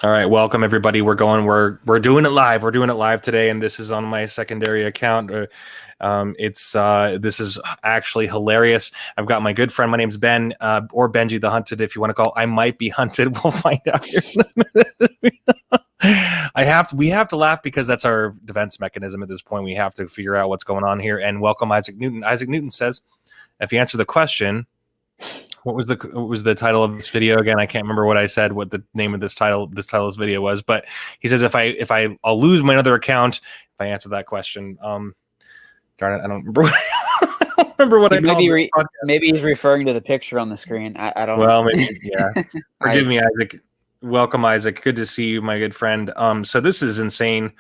All right, welcome everybody. We're doing it live. We're doing it live today, and this is on my secondary account. This is actually hilarious. I've got my good friend. My name's Ben, or Benji the Hunted, if you want to call. I might be hunted. We'll find out here in a minute. We have to laugh because that's our defense mechanism at this point. We have to figure out what's going on here. And welcome Isaac Newton. Isaac Newton says, if you answer the question. What was the title of this video again? I can't remember what I said. What the name of this title of this video was, but he says I'll lose my other account if I answer that question. Darn it, I don't remember. I don't remember what I called it. Maybe he's referring to the picture on the screen. I don't. Well, maybe, yeah. Forgive me, Isaac. Welcome, Isaac. Good to see you, my good friend. So this is insane.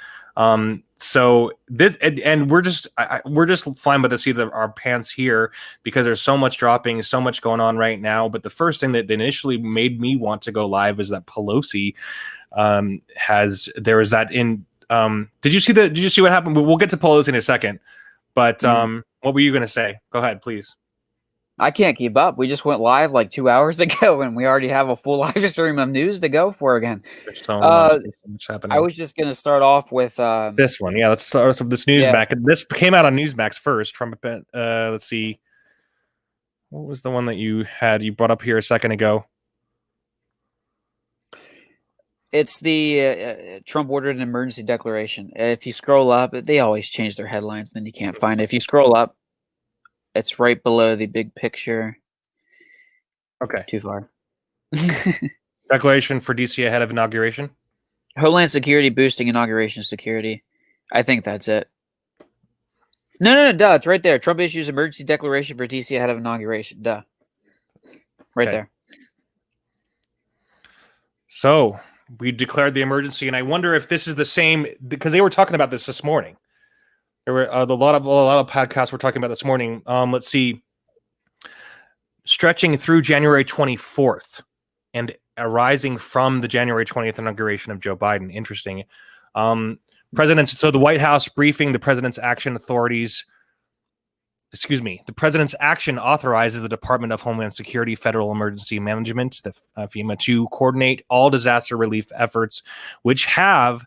So this and we're just flying by the seat of our pants here because there's so much dropping, so much going on right now. But the first thing that initially made me want to go live is that Pelosi there was that in did you see what happened? We'll get to Pelosi in a second. But what were you going to say? Go ahead, please. I can't keep up. We just went live like 2 hours ago, and we already have a full live stream of news to go for again. There's so much happening. I was just going to start off with this one. Yeah, let's start off with this Newsmax. This came out on Newsmax first. Trump. Let's see. What was the one that you brought up here a second ago? It's the Trump ordered an emergency declaration. If you scroll up, they always change their headlines, then you can't find it. If you scroll up, it's right below the big picture. Okay. Too far. Declaration for DC ahead of inauguration. Homeland Security boosting inauguration security. I think that's it. No, duh. It's right there. Trump issues emergency declaration for DC ahead of inauguration. Duh. Right there. So we declared the emergency, and I wonder if this is the same because they were talking about this morning. There were a lot of podcasts we're talking about this morning. Let's see. Stretching through January 24th and arising from the January 20th inauguration of Joe Biden. Interesting. So the White House briefing the president's action authorities. The president's action authorizes the Department of Homeland Security Federal Emergency Management, the FEMA, to coordinate all disaster relief efforts, which have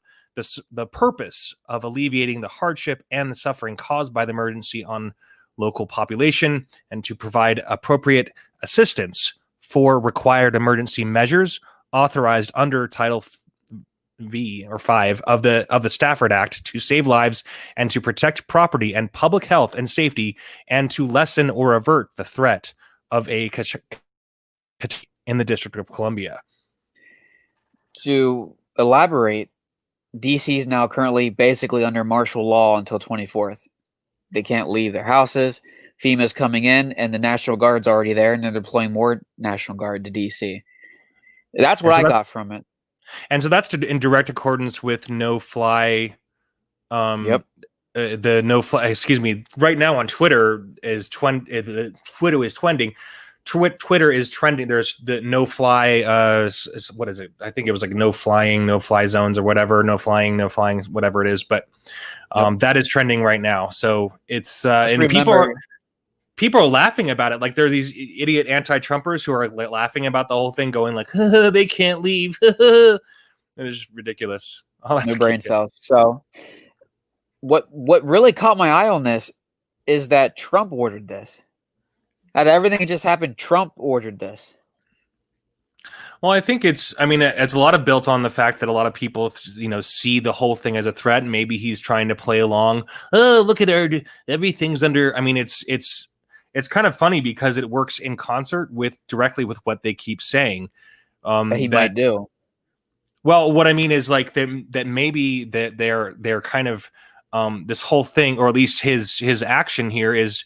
the purpose of alleviating the hardship and the suffering caused by the emergency on local population and to provide appropriate assistance for required emergency measures authorized under Title V or 5 of the Stafford Act to save lives and to protect property and public health and safety and to lessen or avert the threat of a in the District of Columbia. To elaborate, DC is now currently basically under martial law until 24th. They can't leave their houses. FEMA's coming in, and the National Guard's already there, and they're deploying more National Guard to DC. That's what I got from it. And so that's in direct accordance with no-fly. Yep. The no-fly. Excuse me. Right now on Twitter is Twitter is trending. Twitter is trending. There's the no-fly. What is it? I think it was like no-fly zones or whatever. No flying, whatever it is. But that is trending right now. So it's and people are laughing about it. Like there are these idiot anti-Trumpers who are laughing about the whole thing, going like, "They can't leave." It's ridiculous. No brain cells. So what really caught my eye on this is that Trump ordered this. Out of everything that just happened, Trump ordered this. Well, I think it's a lot of built on the fact that a lot of people, see the whole thing as a threat. And maybe he's trying to play along. Oh, look at everything's under. I mean, it's kind of funny because it works in concert directly with what they keep saying. That he might do. Well, what I mean is like that maybe that they're kind of this whole thing, or at least his action here is.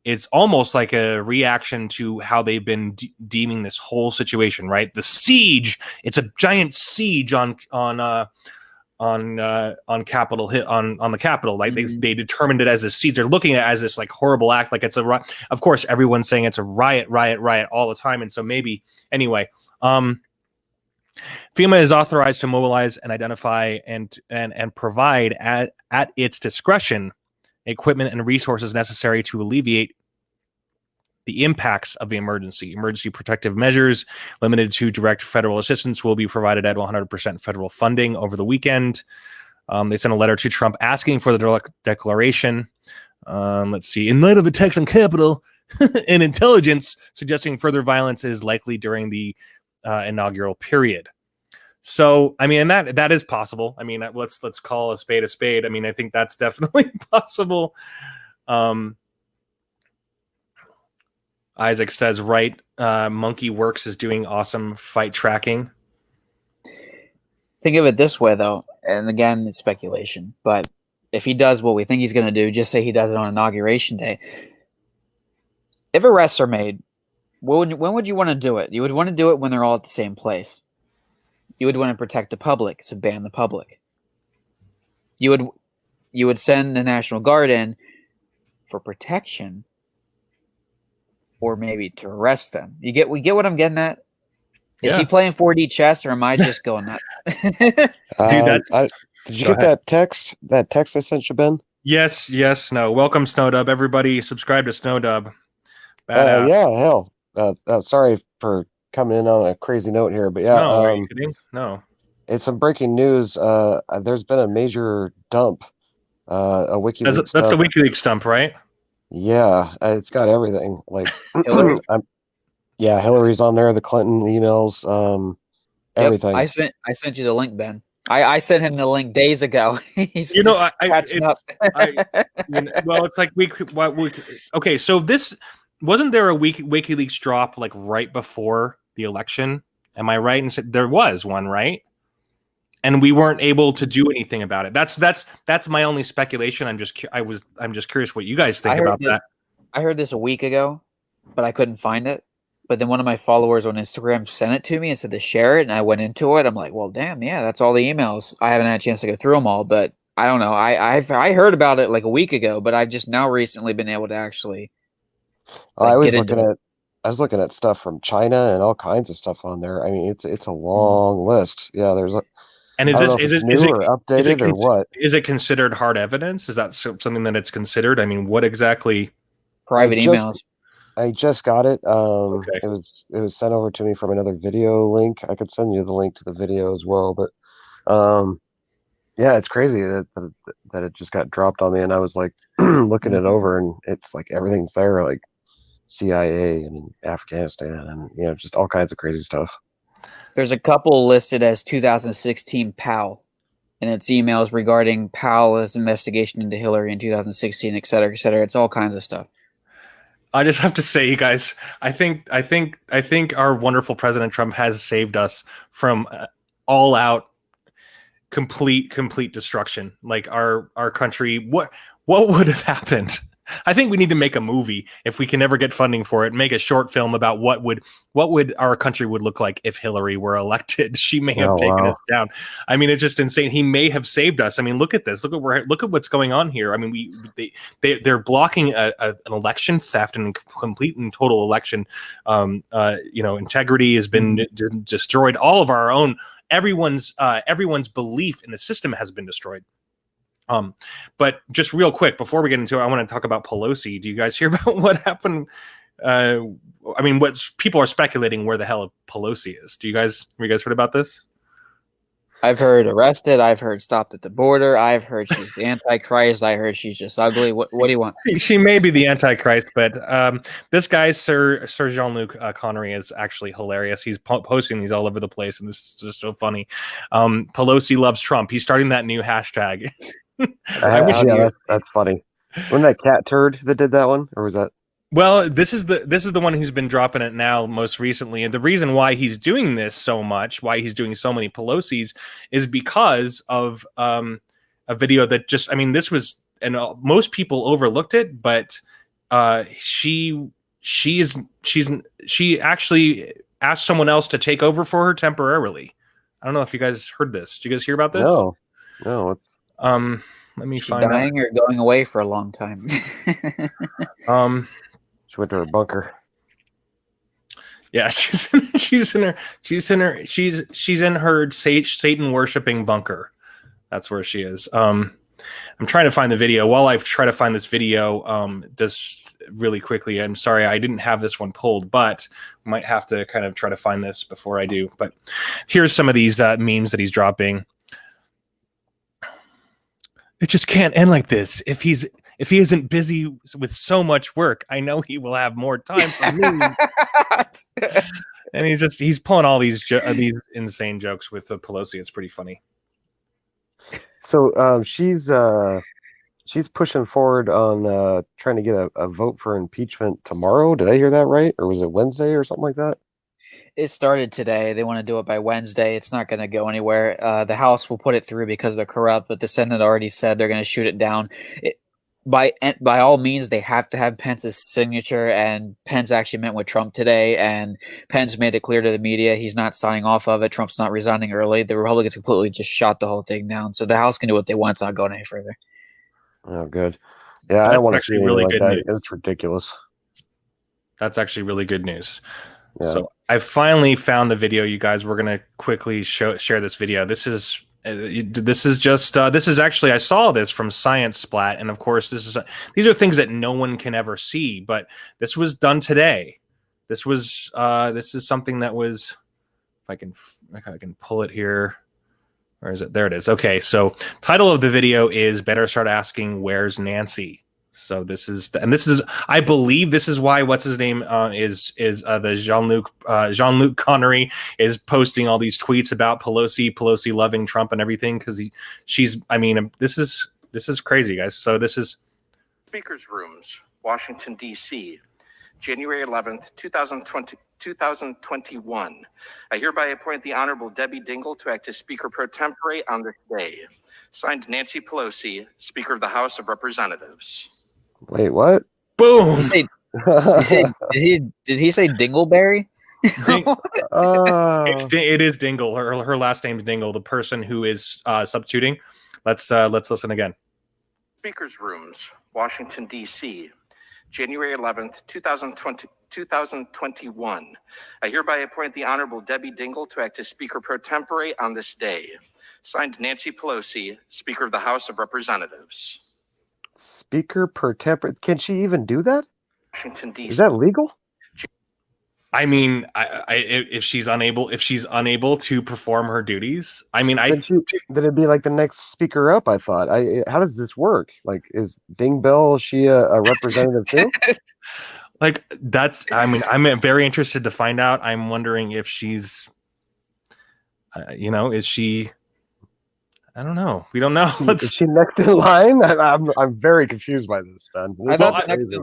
It's almost like a reaction to how they've been deeming this whole situation, right? The siege. It's a giant siege on Capitol Hill, on the Capitol. Like they determined it as a siege. They're looking at it as this like horrible act. Like it's a. Of course, everyone's saying it's a riot all the time. And so maybe anyway. FEMA is authorized to mobilize and identify and provide at its discretion equipment and resources necessary to alleviate the impacts of the emergency. Emergency protective measures limited to direct federal assistance will be provided at 100% federal funding over the weekend. They sent a letter to Trump asking for the declaration. Let's see. In light of attacks on Capitol and intelligence suggesting further violence is likely during the inaugural period. So, I mean, and that is possible. I mean, let's call a spade a spade. I mean, I think that's definitely possible. Isaac says, right, Monkey Works is doing awesome fight tracking. Think of it this way, though, and again, it's speculation, but if he does what we think he's going to do, just say he does it on Inauguration Day. If arrests are made, when would you want to do it? You would want to do it when they're all at the same place. You would want to protect the public, so ban the public. You would send the National Guard in for protection, or maybe to arrest them. We get what I'm getting at? Is he playing 4D chess, or am I just going nuts? Dude, did you get that text? That text I sent you, Ben? Yes. No. Welcome, Snowdub. Everybody, subscribe to Snowdub. Yeah, hell. Sorry for coming in on a crazy note here, but yeah. No, are you kidding? No. It's some breaking news. There's been a major dump. A WikiLeaks. That's the WikiLeaks dump, right? Yeah, it's got everything. Like, Hillary? Hillary's on there. The Clinton emails, everything. Yep, I sent you the link, Ben. I sent him the link days ago. He's catching up. Well, it's like okay. So this wasn't there a WikiLeaks drop like right before the election? Am I right? And there was one, right? And we weren't able to do anything about it. That's my only speculation. I'm just curious what you guys think about that. I heard this a week ago, but I couldn't find it. But then one of my followers on Instagram sent it to me and said to share it, and I went into it. I'm like, well, damn, yeah, that's all the emails. I haven't had a chance to go through them all, but I don't know. I heard about it like a week ago, but I've just now recently been able to actually. I was looking at stuff from China and all kinds of stuff on there. I mean, it's a long list. Yeah, there's. And is it updated or what? Is it considered hard evidence? Is that something that it's considered? I mean, what exactly? Private emails. I just got it. Okay. It was sent over to me from another video link. I could send you the link to the video as well, but yeah, it's crazy that it just got dropped on me, and I was like looking it over, and it's like everything's there, like CIA and Afghanistan, and just all kinds of crazy stuff. There's a couple listed as 2016 POW, and it's emails regarding Powell's investigation into Hillary in 2016, et cetera, et cetera. It's all kinds of stuff. I just have to say, you guys, I think our wonderful President Trump has saved us from all out, complete destruction. Like our country, what would have happened? I think we need to make a movie if we can ever get funding for it. Make a short film about what would our country would look like if Hillary were elected. She may have taken us down. I mean, it's just insane. He may have saved us. I mean, look at this. Look at what's going on here. I mean, they're blocking an election theft and complete and total election. Integrity has been destroyed. All of our own everyone's belief in the system has been destroyed. But just real quick before we get into it, I want to talk about Pelosi. Do you guys hear about what happened? I mean, what people are speculating where the hell Pelosi is. Have you guys heard about this? I've heard arrested. I've heard stopped at the border. I've heard she's the Antichrist. I heard she's just ugly. What do you want? She may be the Antichrist, but this guy, Sir Jean-Luc Connery, is actually hilarious. He's posting these all over the place, and this is just so funny. Pelosi loves Trump. He's starting that new hashtag. That's funny. Wasn't that Cat Turd that did that one, or was that? Well, this is the one who's been dropping it now most recently, and the reason why he's doing this so much, why he's doing so many Pelosi's, is because of a video that just, I mean, this was, and most people overlooked it, but she actually asked someone else to take over for her temporarily. I don't know if you guys heard this. Did you guys hear about this? No, it's let me find dying out. Or going away for a long time. She went to her bunker. Yeah, she's in her Satan worshiping bunker. That's where she is. I'm trying to find the video. While I try to find this video, just really quickly, I'm sorry I didn't have this one pulled, but I might have to kind of try to find this before I do. But here's some of these memes that he's dropping. It just can't end like this. If he isn't busy with so much work, I know he will have more time for me. And he's pulling all these insane jokes with Pelosi. It's pretty funny. So she's pushing forward on trying to get a vote for impeachment tomorrow. Did I hear that right? Or was it Wednesday or something like that? It started today. They want to do it by Wednesday. It's not going to go anywhere. The House will put it through because they're corrupt, but the Senate already said they're going to shoot it down. By all means, they have to have Pence's signature, and Pence actually met with Trump today, and Pence made it clear to the media he's not signing off of it. Trump's not resigning early. The Republicans completely just shot the whole thing down. So the House can do what they want. It's not going any further. Oh, good. Yeah, I don't want to see anything really like that. News. It's ridiculous. That's actually really good news. Yeah. So I finally found the video, you guys. We're gonna quickly share this video. This is actually, I saw this from Science Splat, and of course these are things that no one can ever see, but this was done today. This is something that was, if I can pull it here. Where is it? There it is. Okay, so title of the video is "Better Start Asking Where's Nancy." So I believe this is why what's his name is the Jean-Luc Connery is posting all these tweets about Pelosi loving Trump and everything, because this is crazy, guys. So this is Speaker's Rooms, Washington, D.C., January 11th, 2021. I hereby appoint the Honorable Debbie Dingell to act as Speaker pro tempore on this day. Signed, Nancy Pelosi, Speaker of the House of Representatives. Wait, what? Boom! Did he say Dingleberry? It is Dingell. Her last name's Dingell. The person who is substituting. Let's listen again. Speaker's Rooms, Washington, D.C., January 11th, 2021. I hereby appoint the Honorable Debbie Dingell to act as Speaker pro tempore on this day. Signed, Nancy Pelosi, Speaker of the House of Representatives. Speaker per tempore. Can she even do that? Washington, D.C. Is that legal? I mean, if she's unable to perform her duties, then it'd be like the next speaker up. I thought. How does this work? Like, is Ding Bell? Is she a representative too? Like, I'm very interested to find out. I'm wondering if she's, is she? I don't know. We don't know. Is she next in line? I'm very confused by this, Ben. I thought next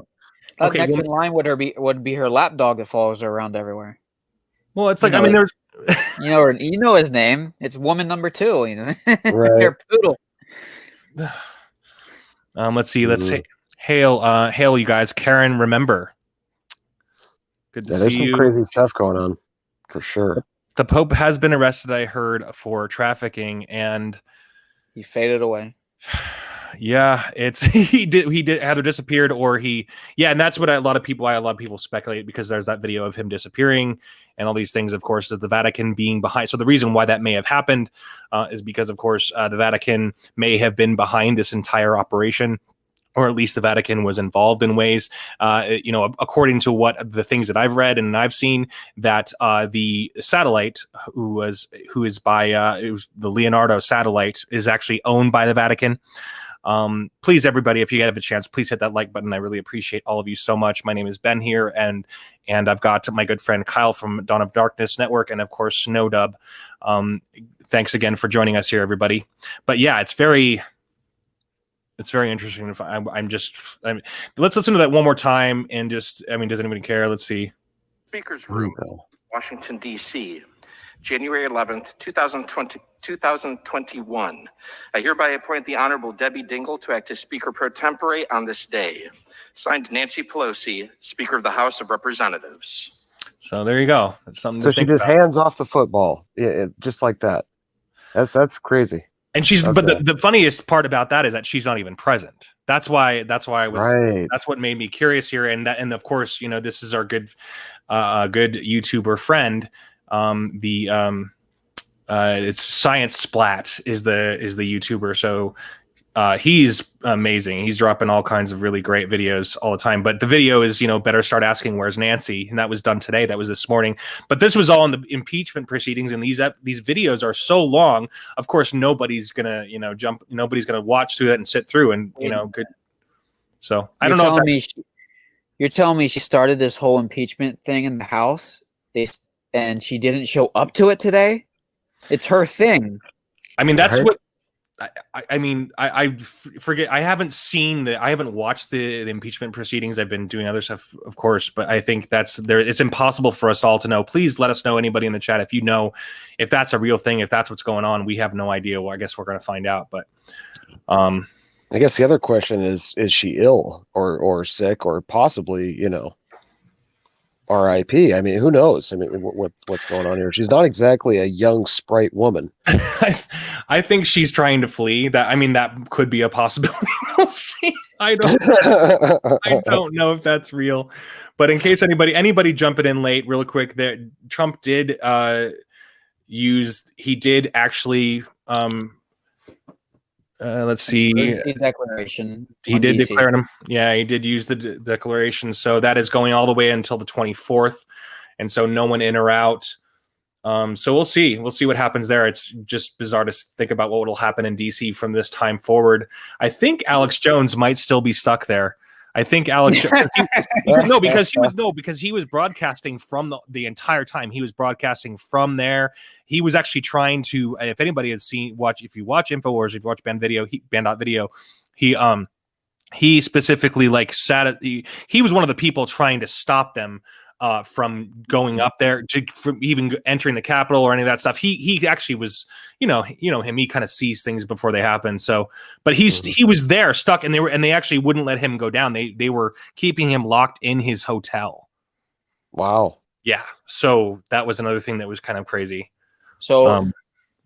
in line would be her lap dog that follows her around everywhere. Well, it's like, there's you know his name. It's woman number 2. Right. Her poodle. Let's see. Let's say hail, you guys. Karen, remember. Good to see there's you. Some crazy stuff going on, for sure. The Pope has been arrested, I heard, for trafficking, and he faded away. Yeah, he did either disappeared or and that's what a lot of people speculate, because there's that video of him disappearing and all these things, of course, of the Vatican being behind. So the reason why that may have happened is because, of course, the Vatican may have been behind this entire operation, or at least the Vatican was involved in ways, according to what the things that I've read and I've seen, that the satellite it was the Leonardo satellite is actually owned by the Vatican. Please, everybody, if you have a chance, please hit that like button. I really appreciate all of you so much. My name is Ben here, and I've got my good friend Kyle from Dawn of Darkness Network, and of course Snowdub. Thanks again for joining us here, everybody. But yeah, it's very interesting. Let's listen to that one more time, and does anybody care? Let's see. Speaker's Room, Washington, D.C., January 11th, 2021. I hereby appoint the Honorable Debbie Dingell to act as Speaker pro tempore on this day. Signed, Nancy Pelosi, Speaker of the House of Representatives. So there you go. That's something. So she just hands off the football, just like that. That's crazy. And the funniest part about that is that she's not even present. That's why I was. Right. That's what made me curious here, and of course, this is our good YouTuber friend. It's Science Splat is the YouTuber. So He's amazing. He's dropping all kinds of really great videos all the time. But the video is, better start asking where's Nancy, and that was done today. That was this morning. But this was all in the impeachment proceedings, and these videos are so long. Of course, nobody's gonna jump. Nobody's gonna watch through that and sit through and good. So I don't know. You're telling me she started this whole impeachment thing in the House, and she didn't show up to it today? It's her thing. I mean, that's what. I forget. I haven't watched the impeachment proceedings. I've been doing other stuff, of course, but I think that's there. It's impossible for us all to know. Please let us know, anybody in the chat, if you know, if that's a real thing, if that's what's going on. We have no idea. Well, I guess we're going to find out. But I guess the other question is she ill or sick or possibly, RIP. I mean, who knows? I mean, what's going on here? She's not exactly a young sprite woman. I think she's trying to flee. That could be a possibility. We'll see. I don't know if that's real. But in case anybody jumping in late, real quick, there Trump did actually. Let's see. Declaration. He did declare him. Yeah, he did use the declaration. So that is going all the way until the 24th, and so no one in or out. So we'll see. We'll see what happens there. It's just bizarre to think about what will happen in DC from this time forward. I think Alex Jones might still be stuck there. I think Alex because he was broadcasting from the entire time. He was broadcasting from there. He was actually trying to, if anybody has if you watch InfoWars, if you watch Band.video, he specifically he was one of the people trying to stop them from going up there, from even entering the Capitol or any of that stuff. He actually was, him, he kind of sees things before they happen. So, but he was there stuck, and they actually wouldn't let him go down. They were keeping him locked in his hotel. Wow. Yeah. So that was another thing that was kind of crazy. So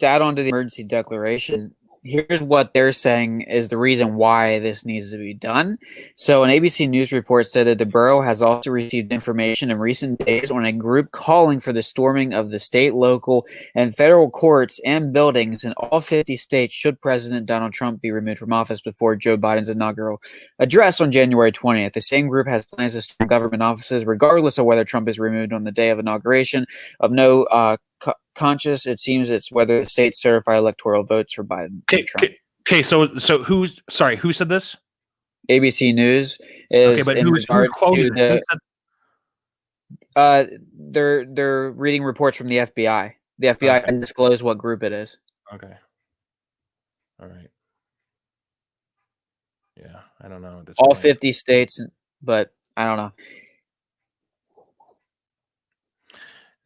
to add on to the emergency declaration, here's what they're saying is the reason why this needs to be done. So an ABC News report said that the borough has also received information in recent days on a group calling for the storming of the state, local, and federal courts and buildings in all 50 states should President Donald Trump be removed from office before Joe Biden's inaugural address on January 20th. The same group has plans to storm government offices regardless of whether Trump is removed on the day of inauguration. Of no conscious, it seems it's whether the states certify electoral votes for Biden. Okay. So who said this? ABC News is but in who's regards quoted? to they're reading reports from the FBI. The FBI can disclose what group it is. Okay. All right. Yeah, I don't know. All 50 states, but I don't know.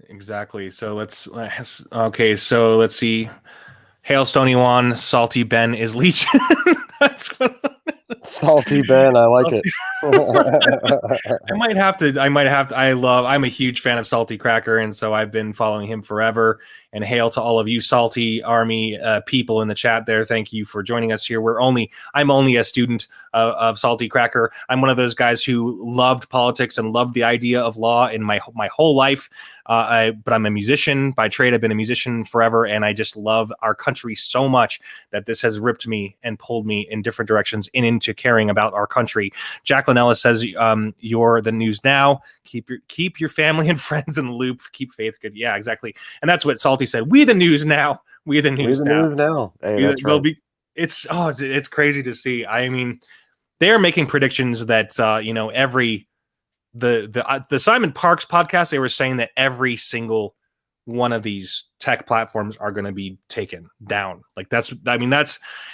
Exactly. So let's see. Hail Stony One, Salty Ben is Legion. That's what Salty Ben, I like it. I'm a huge fan of Salty Cracker, and so I've been following him forever. And hail to all of you Salty Army people in the chat there. Thank you for joining us here. I'm only a student of Salty Cracker. I'm one of those guys who loved politics and loved the idea of law in my whole life. But I'm a musician by trade. I've been a musician forever, and I just love our country so much that this has ripped me and pulled me in different directions and into caring about our country. Jacqueline Ellis says, "You're the news now. Keep your family and friends in the loop. Keep faith good." Yeah, exactly. And that's what Salty said. We the news now. We the news now. Hey, that's right. It's crazy to see. I mean, they are making predictions that every. The Simon Parks podcast, they were saying that every single one of these tech platforms are going to be taken down. That's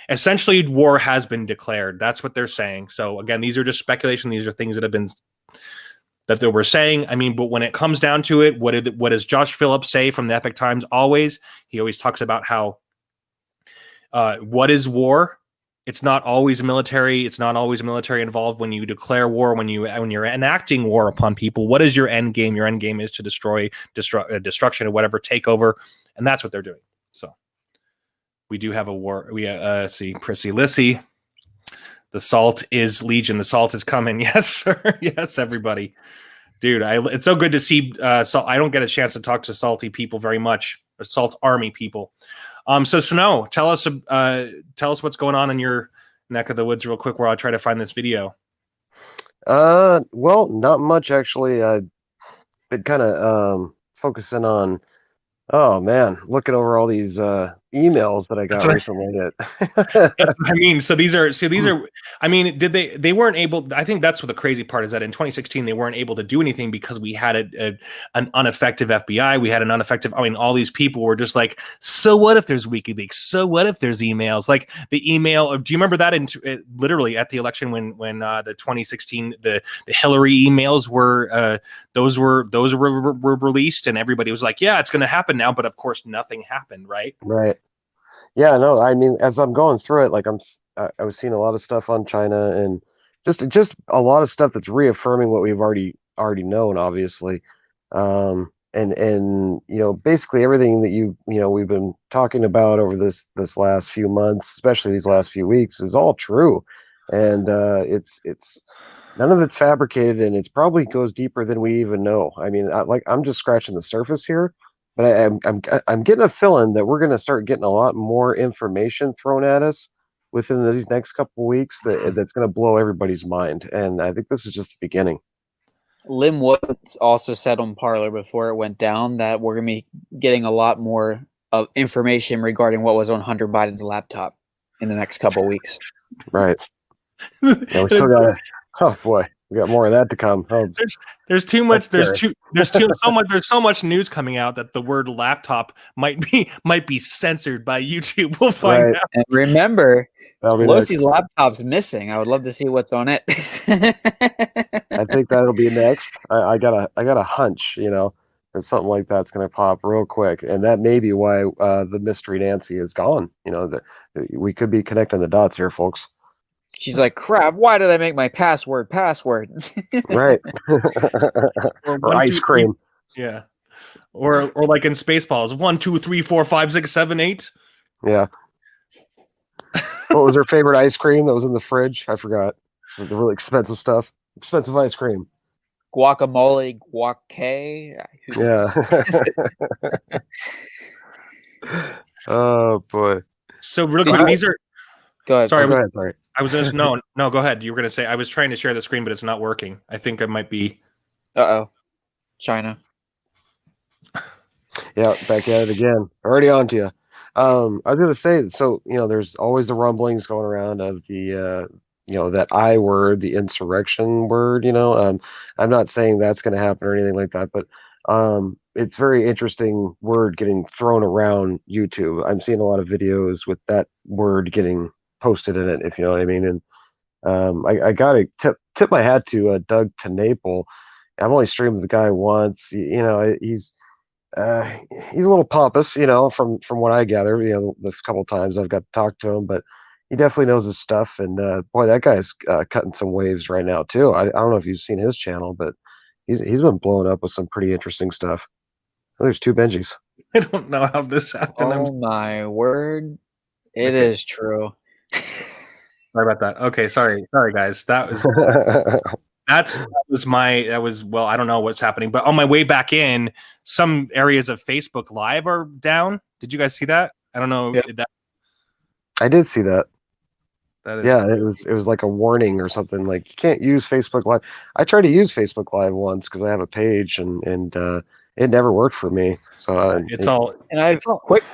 essentially war has been declared. That's what they're saying. So again, these are just speculation. These are things that they were saying. I mean, but when it comes down to it, what does Josh Phillips say from the Epic Times? He always talks about how what is war? It's not always military. It's not always military involved when you declare war, when you're enacting war upon people. What is your end game? Your end game is to destroy, destruction or whatever, take over. And that's what they're doing. So we do have a war. We see Prissy Lissy. The salt is Legion. The salt is coming. Yes, sir. Yes, everybody. Dude, it's so good to see. So I don't get a chance to talk to salty people very much, or Salt Army people. So Snow, tell us what's going on in your neck of the woods real quick while I try to find this video? Well, not much actually. I've been kind of focusing on. Oh man, looking over all these emails that I got That's what recently. That's what I mean. So these are. I mean, did they weren't able? I think that's what the crazy part is, that in 2016 they weren't able to do anything because we had an ineffective FBI. We had an ineffective. I mean, all these people were just like, so what if there's WikiLeaks? So what if there's emails? Like the email. Do you remember that? Literally at the election when the 2016 the Hillary emails were those were released, and everybody was like, yeah, it's going to happen now. But of course, nothing happened. Right. Right. Yeah, no, I mean, as I'm going through it, like I was seeing a lot of stuff on China and just a lot of stuff that's reaffirming what we've already known, obviously. And basically everything that we've been talking about over this last few months, especially these last few weeks, is all true. And it's none of it's fabricated, and it's probably goes deeper than we even know. I mean, I'm just scratching the surface here. But I'm getting a feeling that we're going to start getting a lot more information thrown at us within these next couple of weeks that's going to blow everybody's mind. And I think this is just the beginning. Lim Woods also said on Parler before it went down that we're going to be getting a lot more of information regarding what was on Hunter Biden's laptop in the next couple of weeks. Right. Yeah, we still got. Oh boy, we got more of that to come. Oh, there's too much. There's so much news coming out that the word laptop might be censored by YouTube. We'll find out. And remember, Pelosi's next. laptop's missing. I would love to see what's on it. I think that'll be next. I got a hunch, that something like that's going to pop real quick, and that may be why the mystery Nancy is gone. That we could be connecting the dots here, folks. She's like, crap, why did I make my password? Right. or ice cream. Yeah. Or like in Spaceballs, 1, 2, 3, 4, 5, 6, 7, 8. Yeah. What was her favorite ice cream that was in the fridge? I forgot. The really expensive stuff. Expensive ice cream. Guacamole, guac. Yeah. Oh boy. So real quick, these are. Go ahead. Sorry, go ahead. Sorry. I was just no. Go ahead. You were gonna say I was trying to share the screen, but it's not working. I think it might be. China. Yeah, back at it again. Already on to you. I was gonna say, so there's always the rumblings going around of the that I word, the insurrection word. I'm not saying that's gonna happen or anything like that, but it's very interesting word getting thrown around YouTube. I'm seeing a lot of videos with that word getting posted in it, if you know what I mean. And I gotta tip my hat to Doug TeNapel. I've only streamed with the guy once. He's a little pompous, from what I gather, the couple of times I've got to talk to him, but he definitely knows his stuff. And boy, that guy's cutting some waves right now too. I don't know if you've seen his channel, but he's been blowing up with some pretty interesting stuff. Oh, there's 2 Benjis. I don't know how this happened. Oh my word. It is true. Sorry about that. Okay, sorry guys. That was well, I don't know what's happening, but on my way back in, some areas of Facebook Live are down. Did you guys see that? I don't know. Yeah. I did see that. That is, yeah, it was like a warning or something, like you can't use Facebook Live. I tried to use Facebook Live once because I have a page, and it never worked for me. So it's all. And I have a quick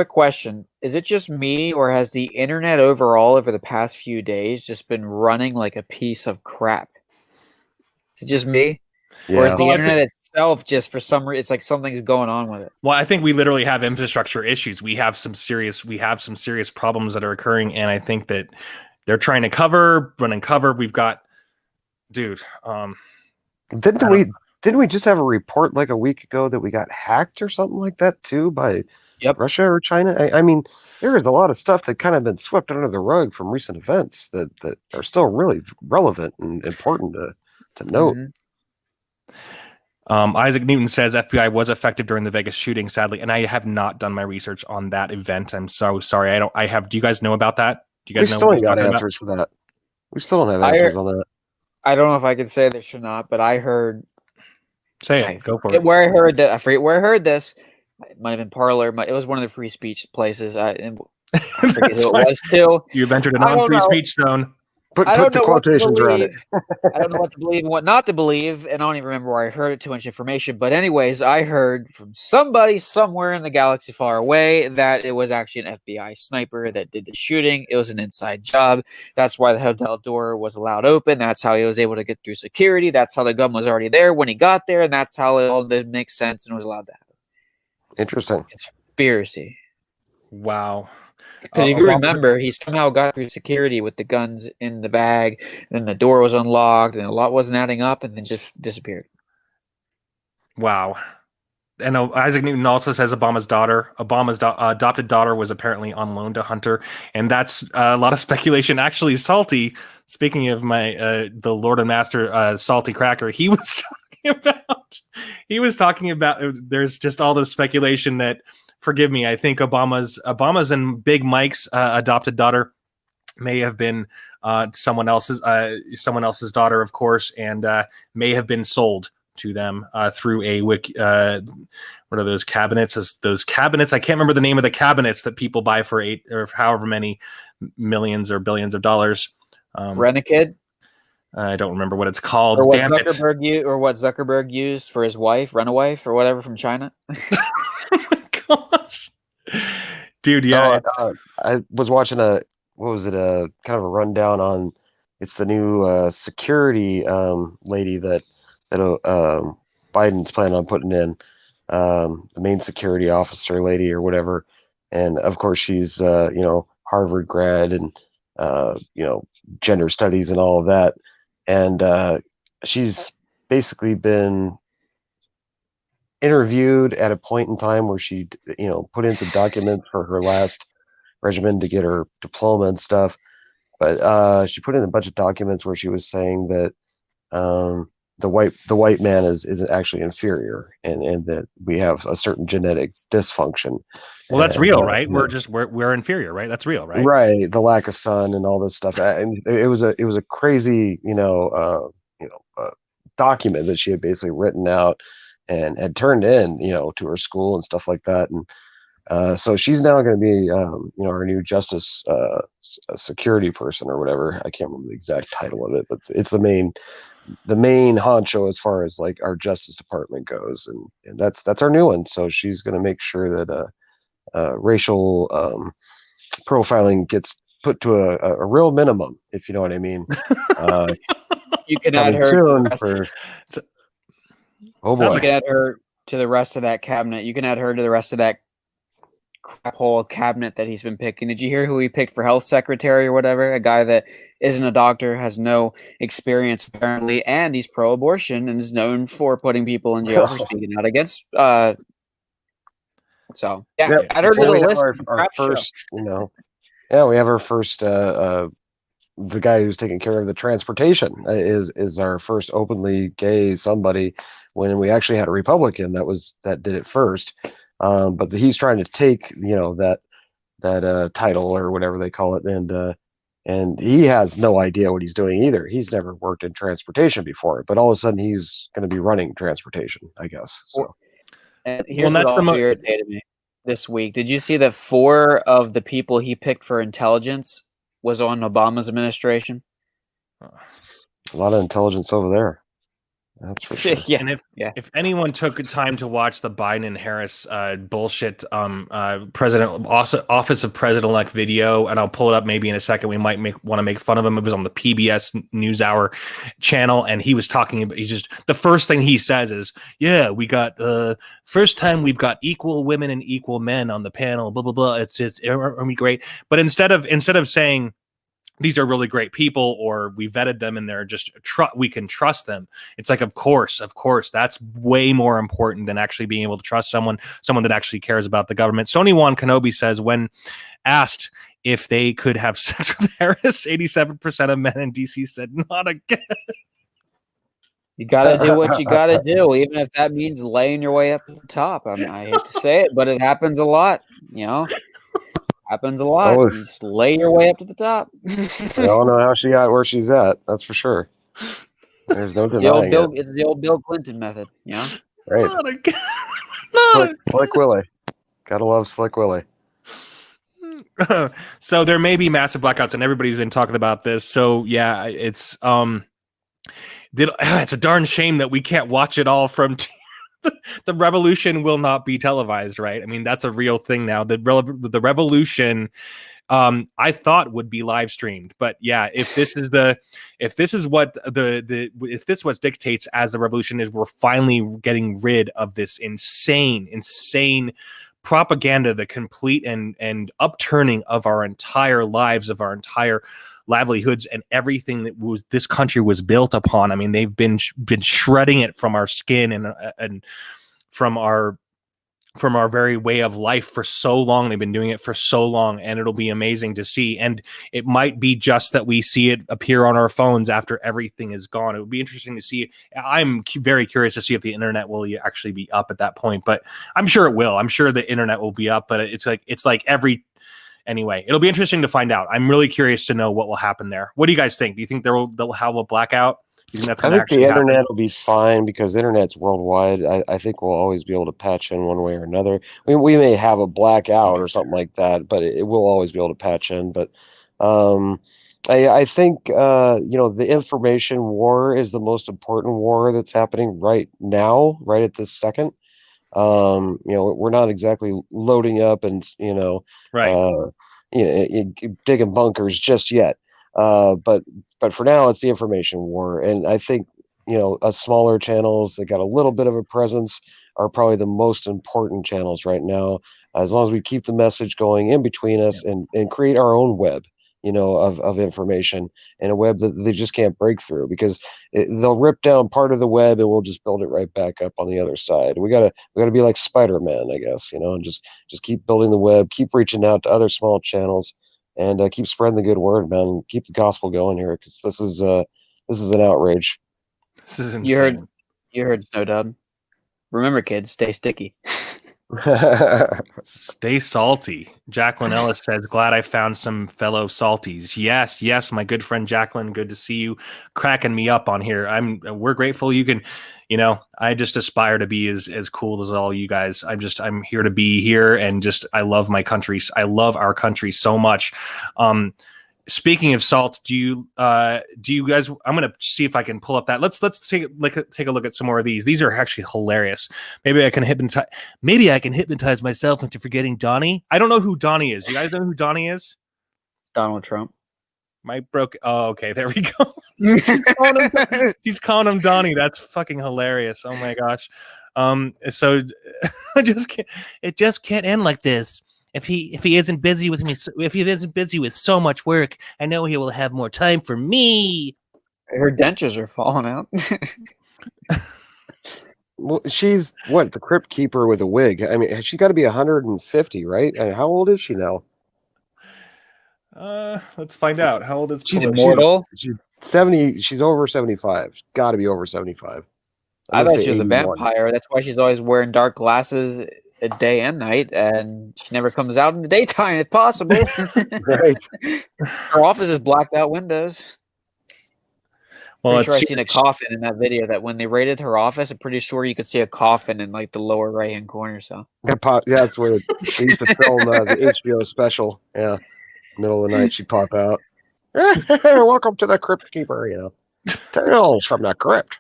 question. Is it just me, or has the internet overall over the past few days just been running like a piece of crap? Is it just me? Yeah. Or is the internet itself just for some reason, it's like something's going on with it? Well, I think we literally have infrastructure issues. We have some serious problems that are occurring, and I think that they're trying to run cover. We've got, dude. Didn't we just have a report like a week ago that we got hacked or something like that too by Russia or China? I mean, there is a lot of stuff that kind of been swept under the rug from recent events that are still really relevant and important to note. Mm-hmm. Isaac Newton says FBI was effective during the Vegas shooting, sadly, and I have not done my research on that event. I'm so sorry. Do you guys know about that? Do you guys know still what ain't he's got talking answers about? for that. We still don't have answers on that. I don't know if I could say this or not, but I heard. Say it. Go for it. Where I heard that, I forget where I heard this. It might have been Parler. It was one of the free speech places. I forget who it was too. You've entered a I don't non-free know. speech zone. Put I don't the know what to quotations around it. believe. I don't know what to believe and what not to believe, and I don't even remember where I heard it. Too much information. But anyways, I heard from somebody somewhere in the galaxy far away that it was actually an FBI sniper that did the shooting. It was an inside job. That's why the hotel door was allowed open. That's how he was able to get through security. That's how the gun was already there when he got there, and that's how it all did make sense and was allowed to happen. Interesting. Conspiracy. Wow. Because if you remember, he somehow got through security with the guns in the bag, and then the door was unlocked, and a lot wasn't adding up, and then just disappeared. Wow. And Isaac Newton also says Obama's adopted daughter was apparently on loan to Hunter, and that's a lot of speculation. Actually, Salty, speaking of my the Lord and Master Salty Cracker, he was talking about there's just all this speculation that, forgive me, I think Obama's and Big Mike's adopted daughter may have been someone else's daughter, of course, and may have been sold to them through a what are those cabinets? Those cabinets, I can't remember the name of the cabinets that people buy for $8 or however many millions or billions of dollars. Renegade? I don't remember what it's called. Or what Damn Zuckerberg used for his wife, Runawife, or whatever from China. Gosh. Dude, yeah. I was watching a kind of a rundown on it's the new security lady that Biden's planning on putting in, the main security officer lady or whatever. And of course she's Harvard grad and gender studies and all of that. And she's basically been interviewed at a point in time where she put in some documents for her last regimen to get her diploma and stuff, but she put in a bunch of documents where she was saying that the white man is actually inferior, and that we have a certain genetic dysfunction. Well, that's real, right? We're inferior, right? That's real, right? Right. The lack of sun and all this stuff. And it was a crazy document that she had basically written out and had turned in to her school and stuff like that. And so she's now going to be our new justice security person or whatever. I can't remember the exact title of it, but it's the main honcho as far as like our Justice Department goes, and that's our new one. So she's going to make sure that racial profiling gets put to a real minimum, if you know what I mean. You can add her soon boy. You can add her to the rest of that cabinet. You can add her to the rest of that crap hole cabinet that he's been picking. Did you hear who he picked for health secretary or whatever? A guy that isn't a doctor, has no experience apparently, and he's pro-abortion and is known for putting people in jail for speaking out against. So yeah, add her to the list. Our first, we have our first. The guy who's taking care of the transportation is our first openly gay somebody. When we actually had a Republican that did it first. But he's trying to take that title or whatever they call it, and he has no idea what he's doing either. He's never worked in transportation before, but all of a sudden he's going to be running transportation, I guess. So, and here's what also irritated me this week. Did you see that 4 of the people he picked for intelligence was on Obama's administration? A lot of intelligence over there. That's for sure. Yeah. And if anyone took time to watch the Biden and Harris bullshit Office of President-elect video, and I'll pull it up maybe in a second. We might want to make fun of him. It was on the PBS NewsHour channel, and he was talking about. The first thing he says is, "Yeah, we got first time we've got equal women and equal men on the panel." Blah blah blah. It's just great. But instead of saying, these are really great people, or we vetted them and they're just we can trust them. It's like, of course, that's way more important than actually being able to trust someone that actually cares about the government. Sony Wan Kenobi says, when asked if they could have sex with Harris, 87% of men in DC said not again. You got to do what you got to do, even if that means laying your way up to the top. I mean, I hate to say it, but it happens a lot, Happens a lot. You just lay your way up to the top. I don't know how she got where she's at. That's for sure. There's no denying it. It's the old Bill Clinton method, Right. Slick Willie. Gotta love Slick Willie. So there may be massive blackouts, and everybody's been talking about this. So yeah, it's it's a darn shame that we can't watch it all from. The revolution will not be televised, right? I mean, that's a real thing now. The revolution, I thought would be live streamed, but yeah, if this is what dictates as the revolution is, we're finally getting rid of this insane propaganda, the complete and upturning of our entire lives, of our entire livelihoods, and everything that this country was built upon. I mean, they've been shredding it from our skin and from our very way of life for so long. They've been doing it for so long, and it'll be amazing to see. And it might be just that we see it appear on our phones after everything is gone. It would be interesting to see. I'm very curious to see if the internet will actually be up at that point, but I'm sure it will. I'm sure the internet will be up, but anyway, it'll be interesting to find out. I'm really curious to know what will happen there. What do you guys think? Do you think they'll have a blackout? Do you think that's I going to think actually the happen? internet will be fine because the internet's worldwide. I think we'll always be able to patch in one way or another. We may have a blackout or something like that, but it will always be able to patch in. But I think the information war is the most important war that's happening right now, right at this second. We're not exactly loading up and Right. digging bunkers just yet. But for now, it's the information war, and I think smaller channels that got a little bit of a presence are probably the most important channels right now. As long as we keep the message going in between us and create our own web, of information, and a web that they just can't break through because they'll rip down part of the web and we'll just build it right back up on the other side. We gotta be like Spider-Man, I guess, and just keep building the web, keep reaching out to other small channels, and keep spreading the good word, man. Keep the gospel going here because this is an outrage. This is insane. You heard Snow Dub. Remember, kids, stay sticky. Stay salty. Jacqueline Ellis says, glad I found some fellow salties. Yes, my good friend Jacqueline, good to see you cracking me up on here. We're grateful you can, I just aspire to be as cool as all you guys. I'm here to be here, and I love my country. I love our country so much. Speaking of salt, do you guys? I'm gonna see if I can pull up that. Let's take a look at some more of these. These are actually hilarious. Maybe I can hypnotize myself into forgetting Donnie. I don't know who Donnie is. You guys know who Donnie is? Donald Trump. Oh, okay, there we go. She's calling him Donnie. That's fucking hilarious. Oh my gosh. So it just can't end like this. If he isn't busy with me, if he isn't busy with so much work, I know he will have more time for me. Her dentures are falling out. Well, she's the crypt keeper with a wig. I mean, she's got to be 150, right? I mean, how old is she now? Let's find out. How old is she's immortal? She's 70. She's over 75. She's got to be over 75. I thought she was 81. A vampire. That's why she's always wearing dark glasses day and night, and she never comes out in the daytime if possible. Right. Her office is blacked out windows. Well, I seen a coffin in that video. That when they raided her office, I'm pretty sure you could see a coffin in like the lower right hand corner. So that's where they used to film the HBO special. Yeah, middle of the night she'd pop out. Welcome to the Crypt Keeper. Tales from the crypt.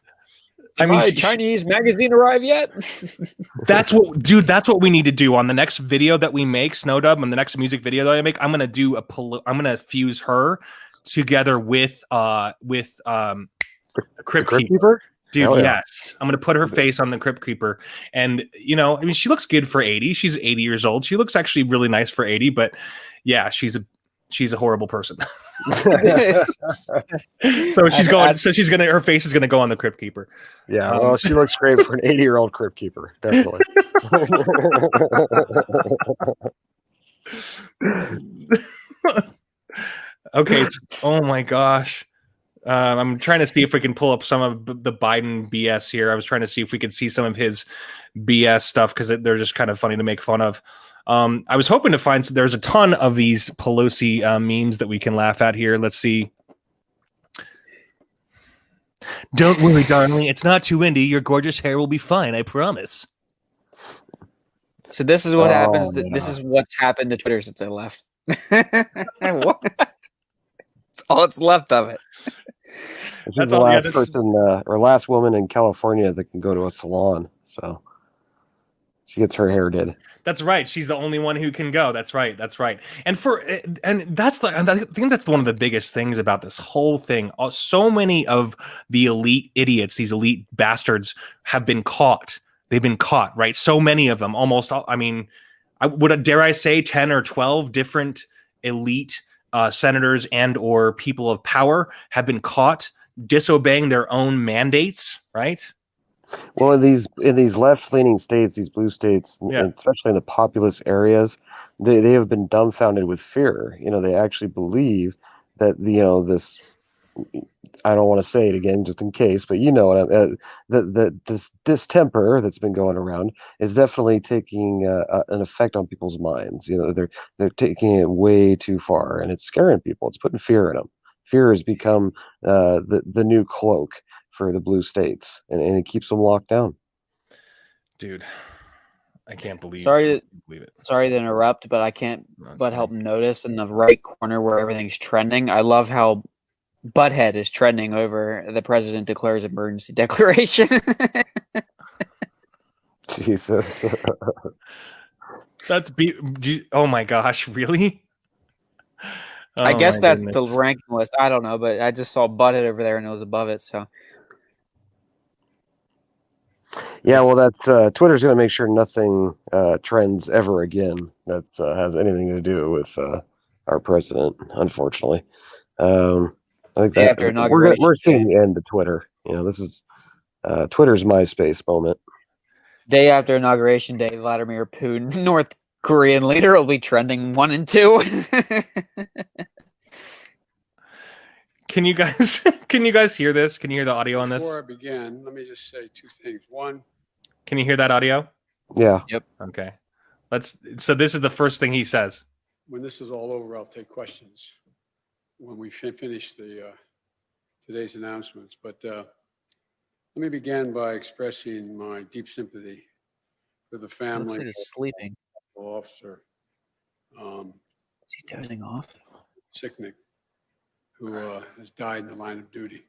I mean, Chinese magazine arrive yet? That's what we need to do on the next video that we make, Snowdub, on the next music video that I make. I'm gonna fuse her together with the Crypt Keeper. Dude, yes. I'm gonna put her face on the Crypt Keeper. And I mean, she looks good for 80. She's 80 years old. She looks actually really nice for 80, but yeah, she's a horrible person. So her face is gonna go on the Crypt Keeper. Yeah, well, she looks great for an 80-year-old Crypt Keeper, definitely. Okay. Oh my gosh. I'm trying to see if we can pull up some of the Biden BS here. I was trying to see if we could see some of his BS stuff because they're just kind of funny to make fun of. I was hoping to find there's a ton of these Pelosi memes that we can laugh at here. Let's see. Don't worry, darling. It's not too windy. Your gorgeous hair will be fine. I promise. So this is what happens. This is what's happened to Twitter since I left. What? It's all that's left of it. She's That's the all- yeah, last that's- person or last woman in California that can go to a salon. So she gets her hair did. That's right. She's the only one who can go. That's right. That's right. And that's I think that's one of the biggest things about this whole thing. So many of the elite idiots, these elite bastards, have been caught. They've been caught, right? So many of them, almost all. I mean, dare I say 10 or 12 different elite senators and or people of power have been caught disobeying their own mandates, right? Well, in these left-leaning states, these blue states, Yeah. especially in the populous areas, they have been dumbfounded with fear. They actually believe that this. I don't want to say it again, just in case, but this distemper that's been going around is definitely taking an effect on people's minds. They're taking it way too far, and it's scaring people. It's putting fear in them. Fear has become the new cloak for the blue states, and it keeps them locked down. Dude, I can't believe Sorry it. Sorry to interrupt, but I can't No, it's but fine. help notice in the right corner where everything's trending. I love how Butthead is trending over the president declares emergency declaration. Jesus. That's oh my gosh, really? I Oh guess my that's the goodness. ranking list. I don't know, but I just saw Butthead over there and it was above it. So Yeah, well, that's Twitter's going to make sure nothing trends ever again that has anything to do with our president. Unfortunately, I think Day that after we're inauguration seeing day. the end of Twitter. This is Twitter's MySpace moment. day after inauguration day, Vladimir Putin, North Korean leader, will be trending 1 and 2. Can you guys hear this? Can you hear the audio on this? Before I begin, let me just say two things. One, Can you hear that audio? Yeah. Okay. So this is the first thing he says. when this is all over, I'll take questions when we finish today's announcements. But let me begin by expressing my deep sympathy for the Looks family like he's sleeping. of Officer Is he dozing off? Sicknick, who has died in the line of duty.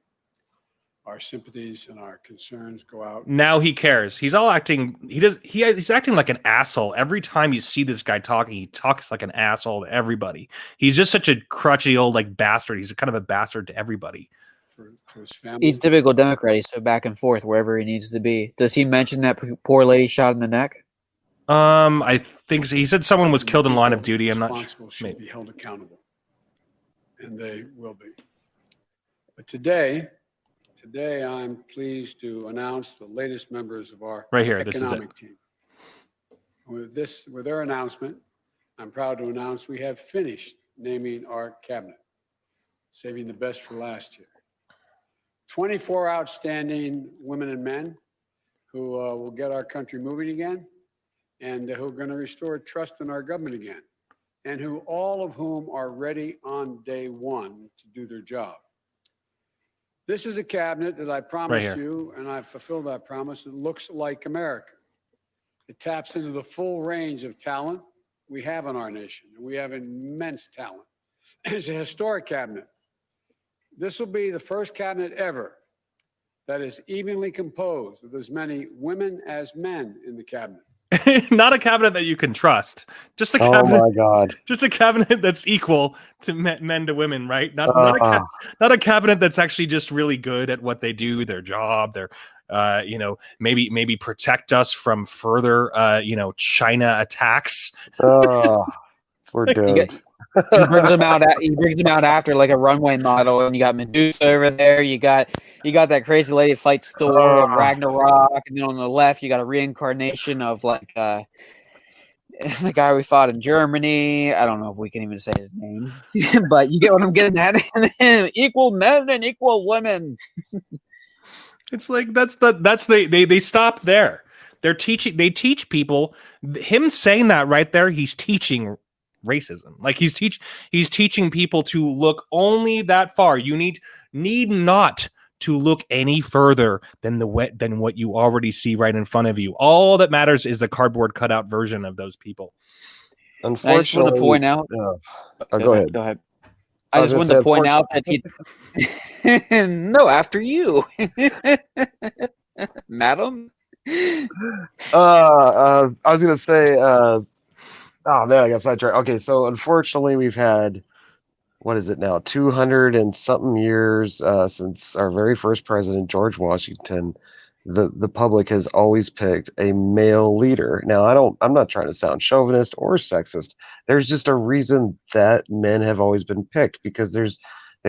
Our sympathies and our concerns go out. Now he cares. He's all acting. He's acting like an asshole every time you see this guy talking. He talks like an asshole to everybody. He's just such a crutchy old bastard. He's kind of a bastard to everybody. To his family. He's typical Democrat. He's so back and forth wherever he needs to be. Does he mention that poor lady shot in the neck? I think so. He said someone was killed in line of duty. I'm not Responsible sure. should be held accountable, and they will be. But today I'm pleased to announce the latest members of our Right here. This is it. economic team. With their announcement, I'm proud to announce we have finished naming our cabinet, saving the best for last year. 24 outstanding women and men who will get our country moving again, and who are going to restore trust in our government again, and all of whom are ready on day one to do their job. This is a cabinet that I promised you, and I've fulfilled that promise. It looks like America. It taps into the full range of talent we have in our nation. We have immense talent. It's a historic cabinet. This will be the first cabinet ever that is evenly composed with as many women as men in the cabinet. Not a cabinet that you can trust. Just a Oh cabinet. my God. Just a cabinet that's equal to men to women, right? Not a cabinet that's actually just really good at what they do, their job. They're, maybe protect us from further, China attacks. We're doomed. He brings them out. He brings them out after like a runway model, and you got Medusa over there. You got that crazy lady fights Thor and Ragnarok, and then on the left you got a reincarnation of the guy we fought in Germany. I don't know if we can even say his name, but you get what I'm getting at. Equal men and equal women. It's like they stop there. They teach people. Him saying that right there, he's teaching racism. Like he's teaching people to look only that far. You need not to look any further than what you already see right in front of you. All that matters is the cardboard cutout version of those people. I just want to Unfortunately, point out. go ahead. Go ahead. I I was just gonna wanted say, to point out that he. No, after you, madam. I was gonna say, oh man, I got sidetracked. Okay, so unfortunately, we've had what is it now, 200 and something years since our very first president, George Washington. The public has always picked a male leader. Now, I'm not trying to sound chauvinist or sexist. There's just a reason that men have always been picked because there's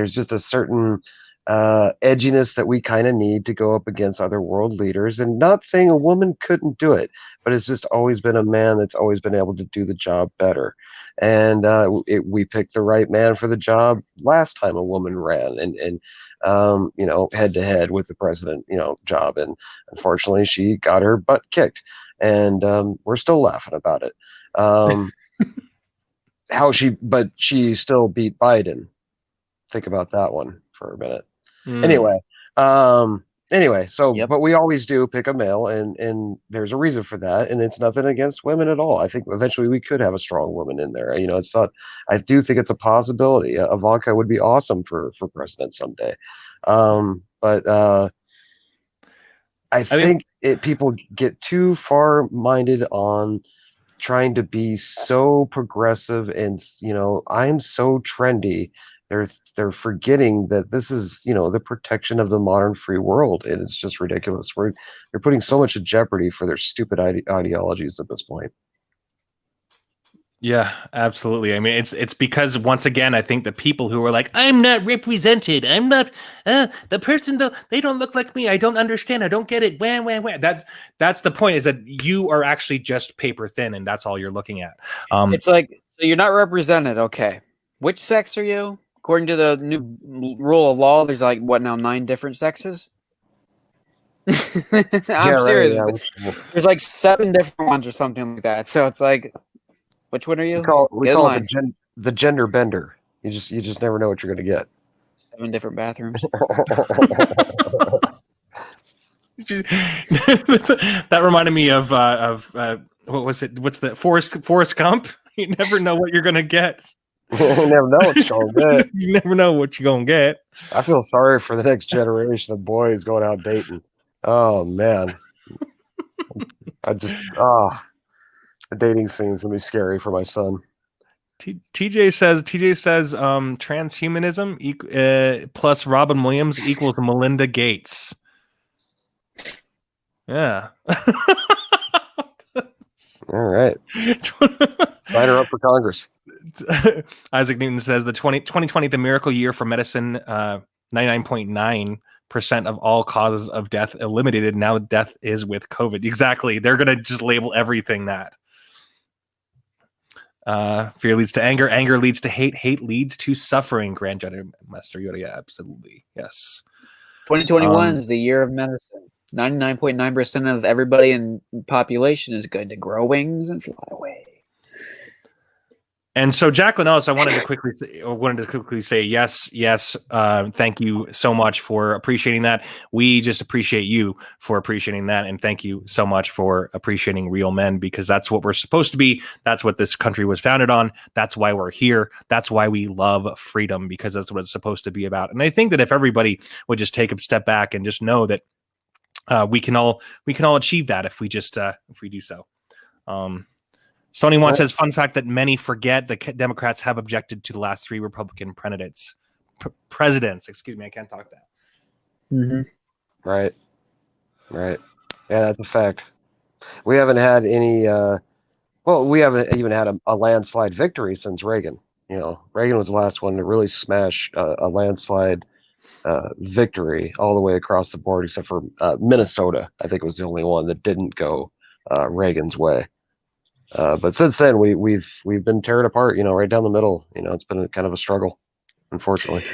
just a certain edginess that we kind of need to go up against other world leaders. And not saying a woman couldn't do it, but it's just always been a man that's always been able to do the job better. And we picked the right man for the job last time a woman ran, and head to head with the president, job. And unfortunately, she got her butt kicked, and we're still laughing about it. But she still beat Biden. Think about that one for a minute. Anyway, Yep. but we always do pick a male, and there's a reason for that, and it's nothing against women at all. I think eventually we could have a strong woman in there. It's not. I do think it's a possibility. Ivanka would be awesome for president someday, but I think people get too far minded on trying to be so progressive and I'm so trendy. They're forgetting that this is the protection of the modern free world, and it's just ridiculous. They're putting so much at jeopardy for their stupid ideologies at this point. Yeah, absolutely. I mean, it's because once again, I think the people who are like, I'm not represented. I'm not the person. They don't look like me. I don't understand. I don't get it. Wah, wah, wah. That's the point. Is that you are actually just paper thin, and that's all you're looking at. It's like, so you're not represented. Okay, which sex are you? According to the new rule of law, there's like what now 9 different sexes. I'm serious. Yeah. There's like 7 different ones or something like that. So it's like, which one are you? We call it the gender bender. You just never know what you're going to get. 7 different bathrooms. That reminded me of what was it? What's the Forrest Gump? You never know what you're going to get. You never know what you're going to get. You never know what you're going to get. I feel sorry for the next generation of boys going out dating. Oh man, the dating scene is gonna be scary for my son. TJ says transhumanism plus Robin Williams equals Melinda Gates. Yeah. All right. Sign her up for Congress. Isaac Newton says the 2020, the miracle year for medicine, 99.9% of all causes of death eliminated. Now death is with COVID. Exactly. They're going to just label everything that. Fear leads to anger. Anger leads to hate. Hate leads to suffering. Grandmother Master Yoda. Yeah, absolutely. Yes. 2021 is the year of medicine. 99.9% of everybody in population is going to grow wings and fly away. And so, Jacqueline Ellis, I wanted to quickly say yes. Thank you so much for appreciating that. We just appreciate you for appreciating that, and thank you so much for appreciating real men, because that's what we're supposed to be. That's what this country was founded on. That's why we're here. That's why we love freedom, because that's what it's supposed to be about. And I think that if everybody would just take a step back and just know that we can all achieve that if we do so. Sony One says, fun fact that many forget that Democrats have objected to the last 3 Republican presidents. Excuse me, I can't talk that. Mm-hmm. Right. Yeah, that's a fact. We haven't had any. We haven't even had a landslide victory since Reagan. Reagan was the last one to really smash a landslide victory all the way across the board, except for Minnesota. I think was the only one that didn't go Reagan's way. But since then, we've been tearing apart, right down the middle. It's been kind of a struggle, unfortunately.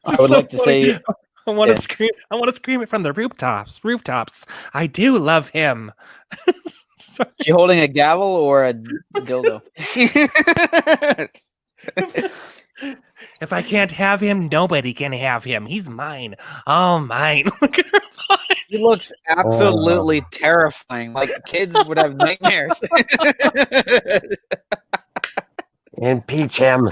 I would like to say, I want to scream. I want to scream it from the rooftops. I do love him. She holding a gavel or a dildo? If I can't have him, nobody can have him. He's mine. All mine. Look at her. He looks absolutely terrifying. Like kids would have nightmares. Impeach him.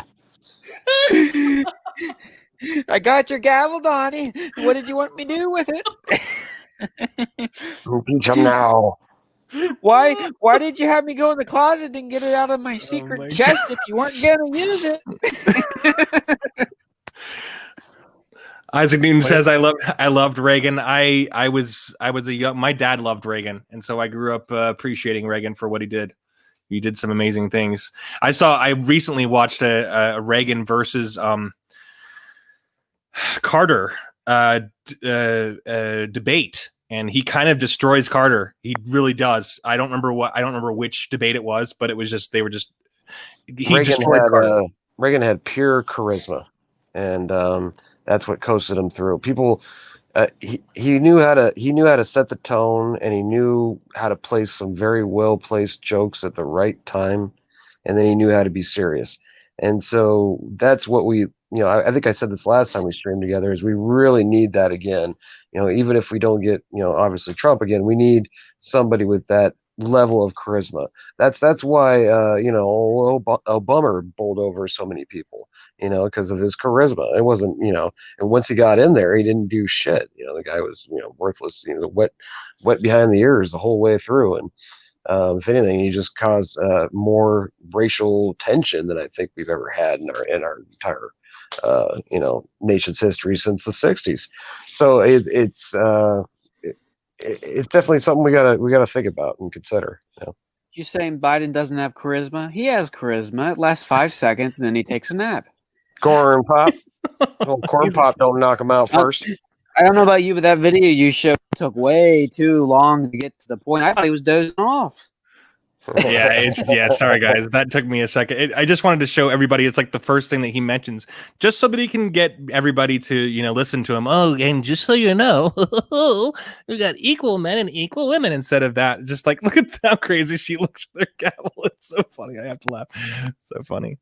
I got your gavel, Donnie. What did you want me to do with it? Impeach him now. Why did you have me go in the closet and get it out of my secret my chest if you weren't gonna use it? Isaac Newton says, I loved Reagan. I was a young, my dad loved Reagan, and so I grew up appreciating Reagan for what he did. He did some amazing things. I recently watched a Reagan versus Carter debate, and he kind of destroys Carter. He really does. I don't remember which debate it was, but it was just he destroyed Carter. Reagan had pure charisma, and that's what coasted him through. People, he knew how to set the tone, and he knew how to place some very well placed jokes at the right time, and then he knew how to be serious. And so that's what I think I said this last time we streamed together, is we really need that again. Even if we don't get, obviously Trump again, we need somebody with that level of charisma. That's why Obama bowled over so many people, because of his charisma. It wasn't, and once he got in there, he didn't do shit. The guy was, worthless, wet behind the ears the whole way through. And if anything, he just caused more racial tension than I think we've ever had in our entire nation's history since the 60s. So it's definitely something we gotta think about and consider. You saying Biden doesn't have charisma? He has charisma. It lasts 5 seconds and then he takes a nap. Corn pop. Corn pop don't knock him out first. I don't know about you, but that video you showed took way too long to get to the point. I thought he was dozing off. Sorry guys, that took me a second. I just wanted to show everybody, it's like the first thing that he mentions, just so that he can get everybody to listen to him. Oh, and just so you know, we got equal men and equal women instead of that. Just like, look at how crazy she looks with her gavel. It's so funny. I have to laugh. It's so funny.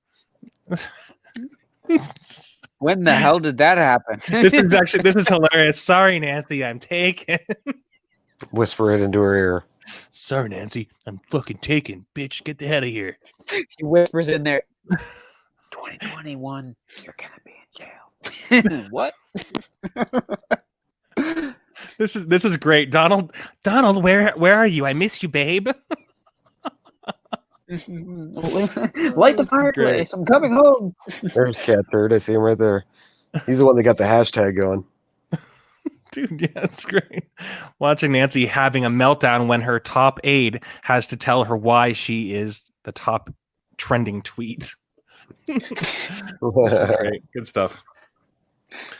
When the hell did that happen? This is hilarious. Sorry, Nancy, I'm taken. Whisper it into her ear. Sorry, Nancy, I'm fucking taken. Bitch, get the hell out of here. He whispers in there, 2021, you're gonna be in jail. What? This is great. Donald, where are you? I miss you, babe. Light the fireplace. I'm coming home. There's Cat Turd. I see him right there. He's the one that got the hashtag going. Dude, yeah, it's great. Watching Nancy having a meltdown when her top aide has to tell her why she is the top trending tweet. Great. Good stuff.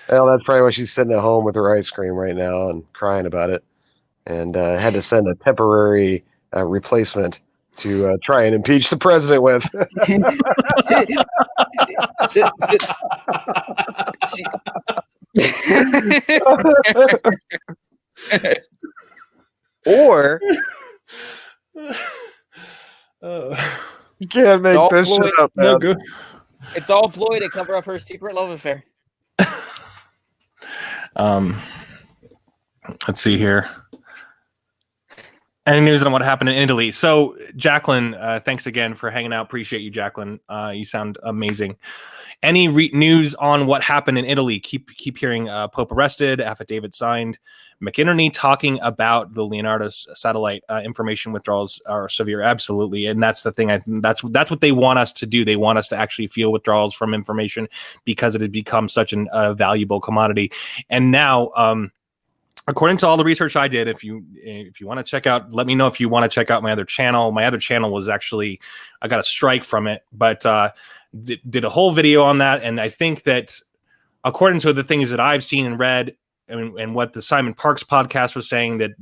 Well, that's probably why she's sitting at home with her ice cream right now and crying about it, and had to send a temporary replacement to try and impeach the president with. Or You can't make this shit up, man. No good. it's all ploy to cover up her secret love affair. Let's see here. Any news on what happened in Italy? So, Jacqueline, thanks again for hanging out. Appreciate you, Jacqueline. You sound amazing. Any news on what happened in Italy? Keep hearing Pope arrested, affidavit signed. McInerney talking about the Leonardo satellite information withdrawals are severe. Absolutely, and that's the thing. I think that's what they want us to do. They want us to actually feel withdrawals from information because it has become such a valuable commodity. And now, according to all the research I did, if you want to check out, let me know if you want to check out my other channel. My other channel was actually, I got a strike from it, but did a whole video on that. And I think that according to the things that I've seen and read, and what the Simon Parks podcast was saying, that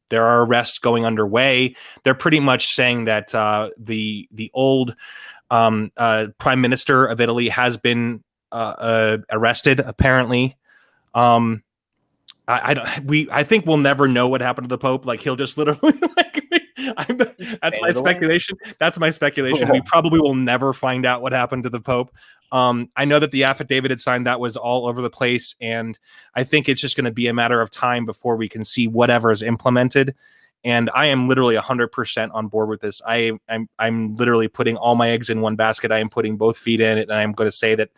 there are arrests going underway. They're pretty much saying that the old prime minister of Italy has been arrested, apparently. I think we'll never know what happened to the Pope. Like, he'll just literally that's my speculation. That's my speculation. We probably will never find out what happened to the Pope. I know that the affidavit had signed that was all over the place, and I think it's just going to be a matter of time before we can see whatever is implemented. And I am literally 100% on board with this. I'm literally putting all my eggs in one basket. I am putting both feet in it, and I'm going to say that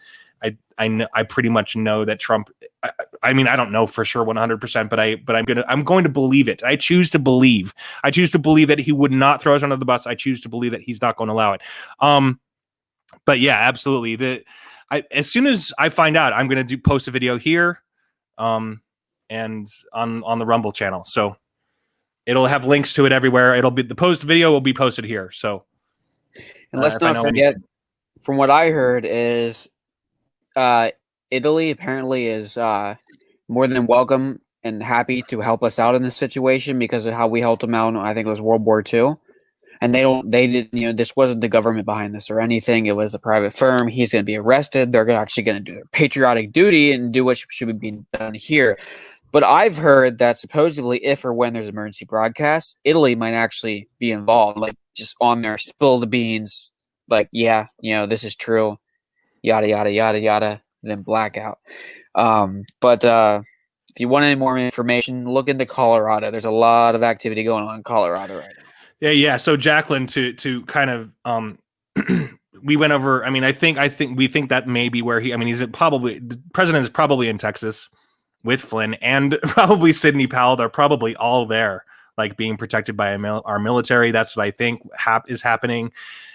I pretty much know that Trump. I mean, I don't know for sure 100%, but I'm going to believe it. I choose to believe. I choose to believe that he would not throw us under the bus. I choose to believe that he's not going to allow it. But yeah, absolutely. As soon as I find out, I'm going to post a video here, and on the Rumble channel. So. It'll have links to it everywhere. It'll be the video will be posted here. So, and let's not forget, from what I heard, is Italy apparently is more than welcome and happy to help us out in this situation because of how we helped them out. I think it was World War II, and they didn't. This wasn't the government behind this or anything. It was a private firm. He's going to be arrested. They're actually going to do their patriotic duty and do what should be being done here. But I've heard that supposedly if or when there's emergency broadcasts, Italy might actually be involved, like just on there, spill the beans, like, yeah, this is true, yada, yada, yada, yada, then blackout. But if you want any more information, look into Colorado. There's a lot of activity going on in Colorado right now. Yeah. So Jacqueline, to kind of we went over. I mean, I think we think that may be where the president is probably in Texas with Flynn and probably Sidney Powell. They're probably all there, like being protected by our military. That's what I think is happening.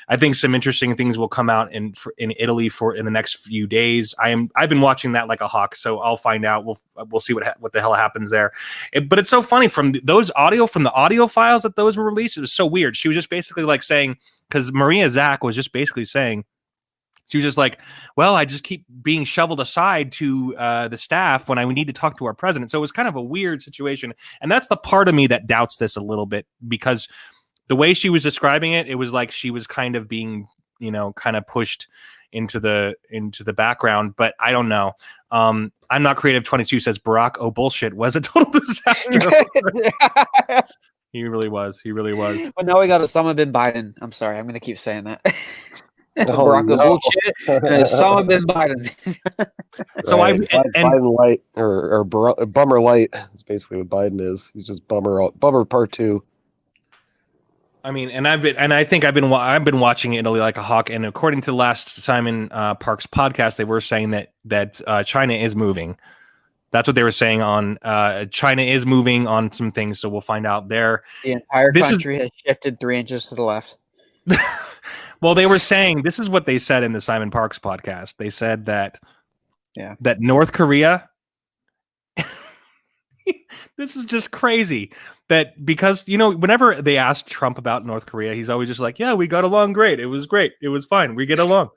I think some interesting things will come out in Italy in the next few days. I've been watching that like a hawk, so I'll find out. We'll see what the hell happens there. But it's so funny from the audio files that those were released. It was so weird. She was just basically like saying, because Maria Zach was just basically saying. She was just like, well, I just keep being shoveled aside to the staff when I need to talk to our president. So it was kind of a weird situation. And that's the part of me that doubts this a little bit, because the way she was describing it, it was like she was kind of being, kind of pushed into the background. But I don't know. I'm not creative. 22 says Barack, oh bullshit, was a total disaster. He really was. But now we got Osama bin Biden. I'm sorry. I'm going to keep saying that. Barack bullshit. Osama bin Biden. So right. Biden light or bummer light. That's basically what Biden is. He's just bummer part 2. I mean, I think I've been watching Italy like a hawk. And according to last Simon Park's podcast, they were saying that China is moving. That's what they were saying on China is moving on some things. So we'll find out there. The entire country has shifted 3 inches to the left. Well, they were saying, this is what they said in the Simon Parks podcast. They said that North Korea, this is just crazy. That because, whenever they asked Trump about North Korea, he's always just like, yeah, we got along great. It was great. It was fine. We get along.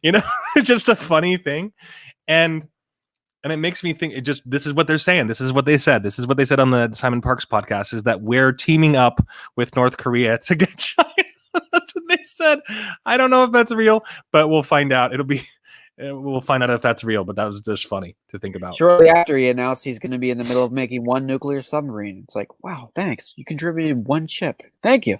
It's just a funny thing. And it makes me think this is what they're saying. This is what they said. This is what they said on the Simon Parks podcast, is that we're teaming up with North Korea to get China. That's what they said. I don't know if that's real, but we'll find out. We'll find out if that's real, but that was just funny to think about. Shortly after he announced he's going to be in the middle of making one nuclear submarine. It's like, wow, thanks. You contributed one chip. Thank you.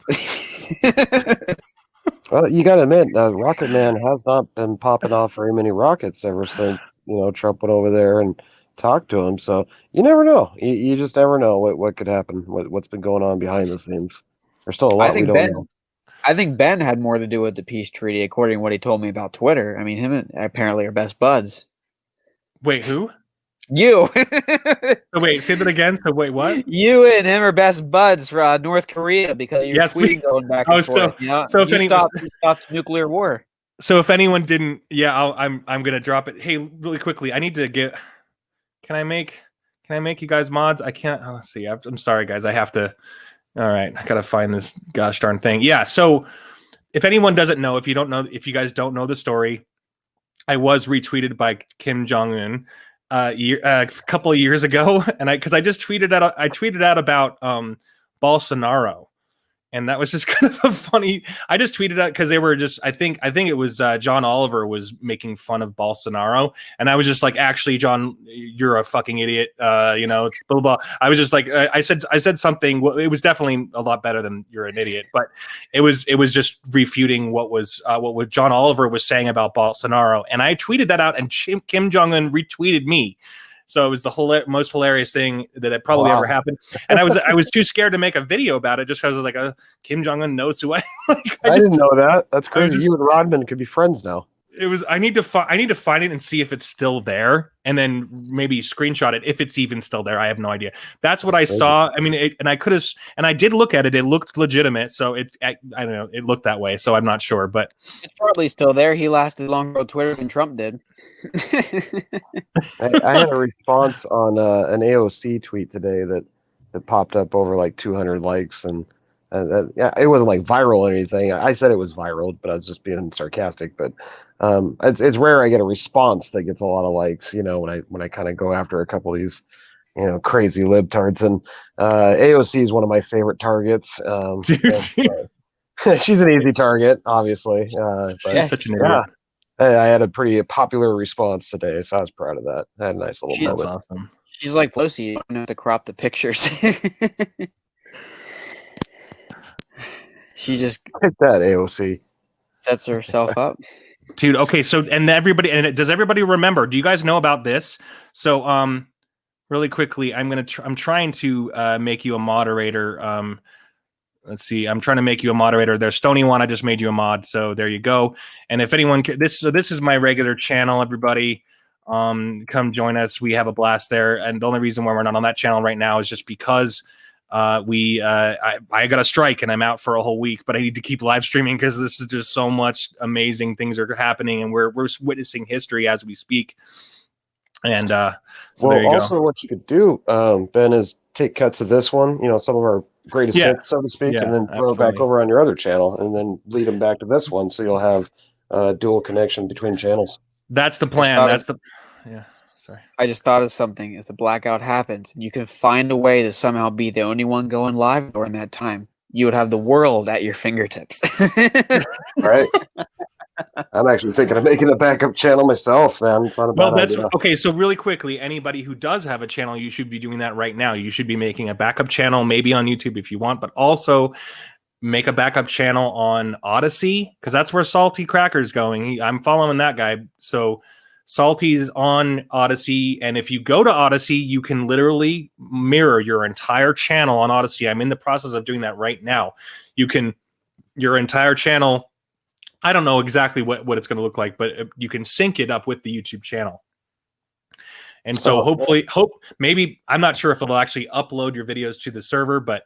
Well, you got to admit, Rocket Man has not been popping off very many rockets ever since, Trump went over there and talked to him. So you never know. You just never know what could happen, what's been going on behind the scenes. There's still a lot we don't know. I think Ben had more to do with the peace treaty, according to what he told me about Twitter. I mean, him and apparently are best buds. Wait, who? You. So wait, say that again. So wait, what? You and him are best buds for North Korea because you're tweeting going back and forth. So if you stopped nuclear war. So if anyone didn't, I'm gonna drop it. Hey, really quickly, I need to get. Can I make you guys mods? I can't. Oh, let's see. I'm sorry, guys. I have to. All right, I gotta find this gosh darn thing. Yeah, so if anyone doesn't know, if you guys don't know the story, I was retweeted by Kim Jong-un a couple of years ago, and I just tweeted out about Bolsonaro, and that was just kind of a funny. I just tweeted out because they were just. I think it was John Oliver was making fun of Bolsonaro, and I was just like, actually, John, you're a fucking idiot. Blah, blah, blah. I was just like, I said something. Well, it was definitely a lot better than you're an idiot, but it was just refuting what John Oliver was saying about Bolsonaro, and I tweeted that out, and Kim Jong-un retweeted me. So it was the most hilarious thing that had probably ever happened. And I was too scared to make a video about it just because I was like, Kim Jong-un knows who I am. I didn't know that. That's crazy. You and Rodman could be friends now. It was. I need to find it and see if it's still there, and then maybe screenshot it if it's even still there. I have no idea. That's what I saw. I mean, and I could have, and I did look at it. It looked legitimate, so I don't know. It looked that way, so I'm not sure, but It's partly still there. He lasted longer on Twitter than Trump did. I had a response on an AOC tweet today that popped up over like 200 likes, and yeah, it wasn't like viral or anything. I said it was viral, but I was just being sarcastic. But it's rare I get a response that gets a lot of likes. You know, when I kind of go after a couple of these, you know, crazy libtards, and AOC is one of my favorite targets. She's an easy target, obviously. But, she's such an idiot. I had a pretty popular response today, so I was proud of that. I had a nice little moment. That's awesome. She's like Pelosi. You don't have to crop the pictures. She just Pick that, AOC. sets herself up. Dude, okay, so does everybody remember? Do you guys know about this? So really quickly, I'm trying to make you a moderator. Let's see, I'm trying to make you a moderator. There's Stony One, I just made you a mod, so there you go. And if anyone this is my regular channel, everybody. Come join us. We have a blast there. And the only reason why we're not on that channel right now is just because I got a strike and I'm out for a whole week, but I need to keep live streaming because this is just so much amazing things are happening, and we're witnessing history as we speak. And so well, also what you could do, Ben, is take cuts of this one, you know, some of our greatest hits, so to speak, and then throw it back over on your other channel, and then lead them back to this one, so you'll have dual connection between channels. That's the plan. Sorry. I just thought of something. If the blackout happens and you can find a way to somehow be the only one going live during that time, you would have the world at your fingertips. Right. I'm actually thinking of making a backup channel myself, man. It's not a bad idea. Okay. So really quickly, anybody who does have a channel, you should be doing that right now. You should be making a backup channel, maybe on YouTube if you want, but also make a backup channel on Odyssey, because that's where Salty Cracker's going. I'm following that guy. So Salty's on Odyssey, and if you go to Odyssey, you can literally mirror your entire channel on Odyssey. I'm in the process of doing that right now. Your entire channel, I don't know exactly what it's going to look like, but you can sync it up with the YouTube channel. And so maybe, I'm not sure if it'll actually upload your videos to the server, but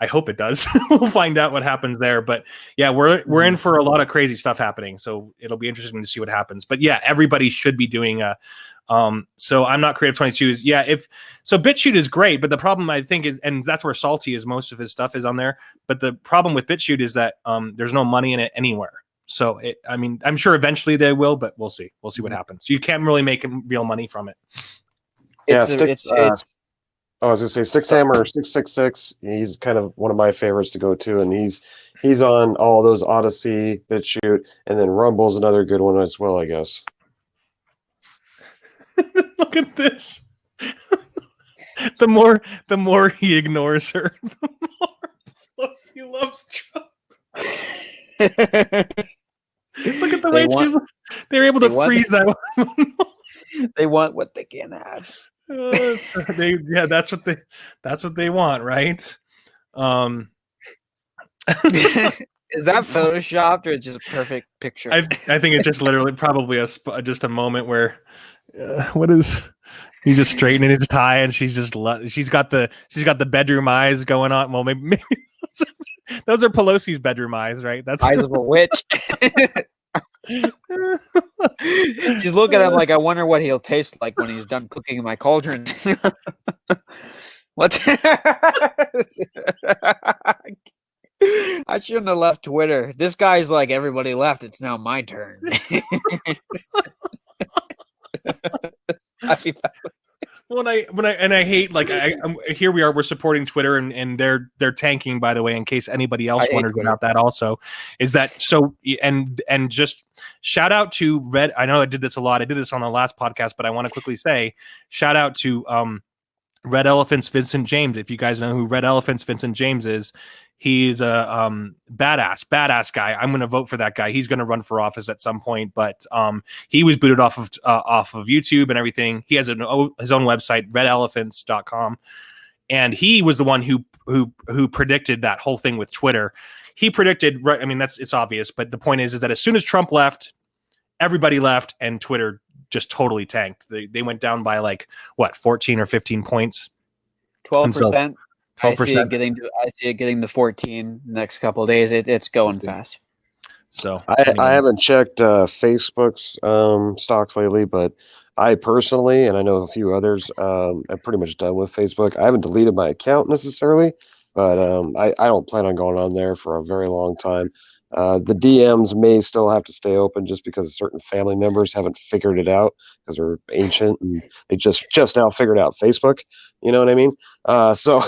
I hope it does. We'll find out what happens there. But yeah, we're in for a lot of crazy stuff happening. So it'll be interesting to see what happens. But yeah, everybody should be doing so I'm not Creative 22 so BitChute is great, but the problem I think is, and that's where Salty is, most of his stuff is on there. But the problem with BitChute is that there's no money in it anywhere. So I'm sure eventually they will, but we'll see. We'll see what happens. You can't really make real money from it. I was gonna say Stickshammer 666. He's kind of one of my favorites to go to, and he's on all those Odyssey, BitChute, and then Rumble's another good one as well, I guess. Look at this. The more he ignores her, the more he loves Trump. Look at the way they're able to freeze that one. They want what they can't have. So that's what they want, right? Is that photoshopped or just a perfect picture? I think it's just literally probably just a moment where he's just straightening his tie, and she's got the bedroom eyes going on. Well, maybe those are Pelosi's bedroom eyes, right? That's eyes of a witch. She's looking at him like, I wonder what he'll taste like when he's done cooking in my cauldron. What? I shouldn't have left Twitter. This guy's like, everybody left. It's now my turn. I hate, like, here we are, we're supporting Twitter, and they're tanking, by the way, in case anybody else wonders about that. Also, is that so? And just shout out to Red. I know I did this a lot. I did this on the last podcast, but I want to quickly say shout out to Red Elephant's Vincent James. If you guys know who Red Elephant's Vincent James is, He's a badass guy. I'm going to vote for that guy. He's going to run for office at some point, but he was booted off of YouTube and everything. He has his own website, redelephants.com, and he was the one who predicted that whole thing with Twitter. He predicted, right? I mean, it's obvious, but the point is that as soon as Trump left, everybody left, and Twitter just totally tanked. They went down by 14 or 15 points. 12%. 12%. I see it getting to 14 next couple of days. It's going fast. So I haven't checked Facebook's stocks lately, but I personally, and I know a few others, I'm pretty much done with Facebook. I haven't deleted my account necessarily, but I don't plan on going on there for a very long time. The DMs may still have to stay open just because certain family members haven't figured it out because they're ancient and they just now figured out Facebook. You know what I mean? So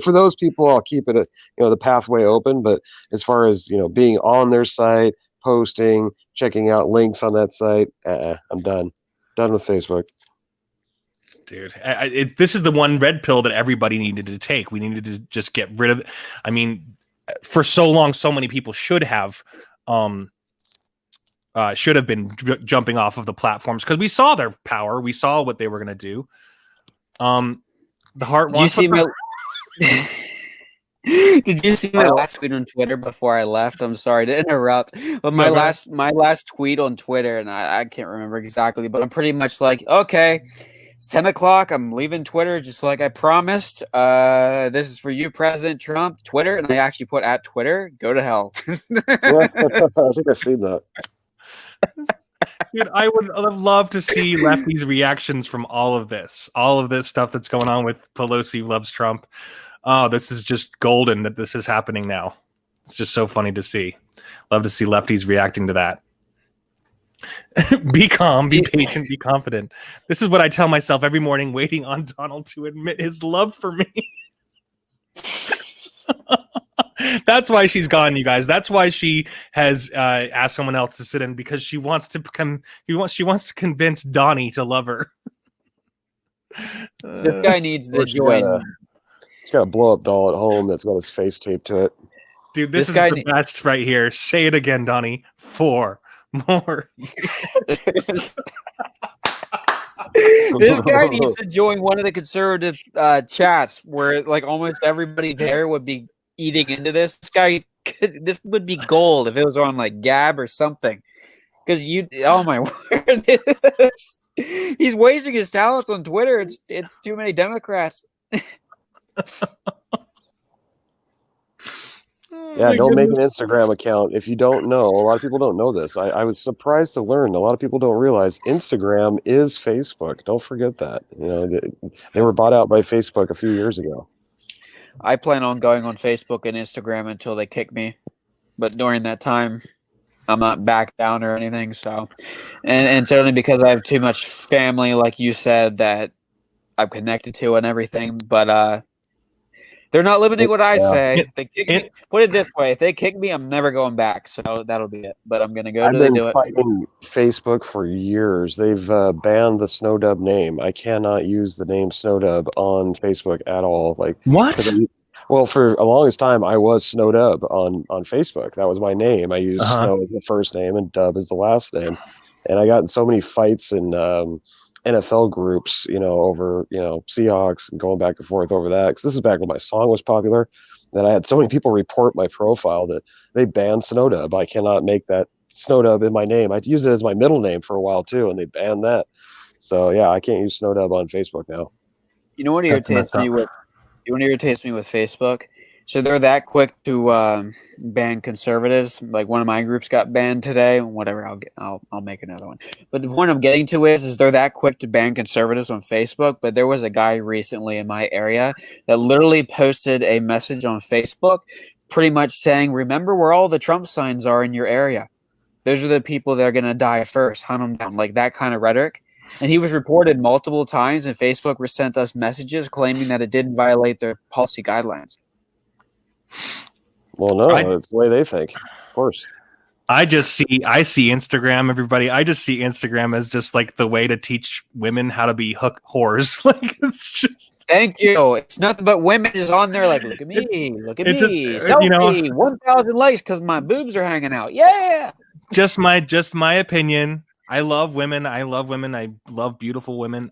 for those people, I'll keep it, the pathway open. But as far as, being on their site, posting, checking out links on that site, I'm done with Facebook. Dude, this is the one red pill that everybody needed to take. We needed to just get rid of it. I mean, for so long, so many people should have been jumping off of the platforms because we saw their power. We saw what they were going to do. The heart. Did you see my? Did you see my last tweet on Twitter before I left? I'm sorry to interrupt, but my last tweet on Twitter, and I can't remember exactly, but I'm pretty much like, okay, it's 10 o'clock. I'm leaving Twitter just like I promised. This is for you, President Trump. Twitter, and I actually put at Twitter. Go to hell. I think I've seen that. Dude, I would have loved to see lefties' reactions from all of this stuff that's going on with Pelosi loves Trump. Oh, this is just golden that this is happening now. It's just so funny to see. Love to see lefties reacting to that. Be calm, be patient, be confident. This is what I tell myself every morning, waiting on Donald to admit his love for me. That's why she's gone, you guys. That's why she has asked someone else to sit in, because she wants to convince Donnie to love her. This guy needs the join. He's got a blow-up doll at home that's got his face taped to it. Dude, this is the best right here. Say it again, Donnie. 4 more. This guy needs to join one of the conservative chats where almost everybody there would be eating into this. This would be gold if it was on Gab or something. Because oh my word, he's wasting his talents on Twitter. It's too many Democrats. Yeah, don't make an Instagram account if you don't know. A lot of people don't know this. I was surprised to learn. A lot of people don't realize Instagram is Facebook. Don't forget that. They were bought out by Facebook a few years ago. I plan on going on Facebook and Instagram until they kick me, but during that time, I'm not back down or anything. So, and certainly because I have too much family, like you said, that I'm connected to and everything. But they're not limiting what I say. If they kick me, put it this way: if they kick me, I'm never going back. So that'll be it. But I'm gonna go. I've been fighting Facebook for years. They've banned the Snowdub name. I cannot use the name Snowdub on Facebook at all. What? Well, for a longest time, I was Snowdub on Facebook. That was my name. I used Snow as the first name and Dub as the last name. And I got in so many fights in NFL groups, over, Seahawks, and going back and forth over that. Because this is back when my song was popular. That I had so many people report my profile that they banned Snowdub. I cannot make that Snowdub in my name. I used it as my middle name for a while too, and they banned that. So yeah, I can't use Snowdub on Facebook now. You know what irritates me with? What irritates me with Facebook? So they're that quick to ban conservatives. Like one of my groups got banned today. Whatever, I'll make another one. But the point I'm getting to is they're that quick to ban conservatives on Facebook. But there was a guy recently in my area that literally posted a message on Facebook, pretty much saying, "Remember where all the Trump signs are in your area. Those are the people that are gonna die first. Hunt them down." Like that kind of rhetoric. And he was reported multiple times, and Facebook sent us messages claiming that it didn't violate their policy guidelines. Well, no, it's the way they think, of course. I see Instagram, everybody. I just see Instagram as just like the way to teach women how to be hook whores. Like it's just Thank you. It's nothing but women just on there like, look at me, look at it's just, me, you know, selfie, 1,000 likes because my boobs are hanging out. Yeah. just my opinion. I love women. I love beautiful women.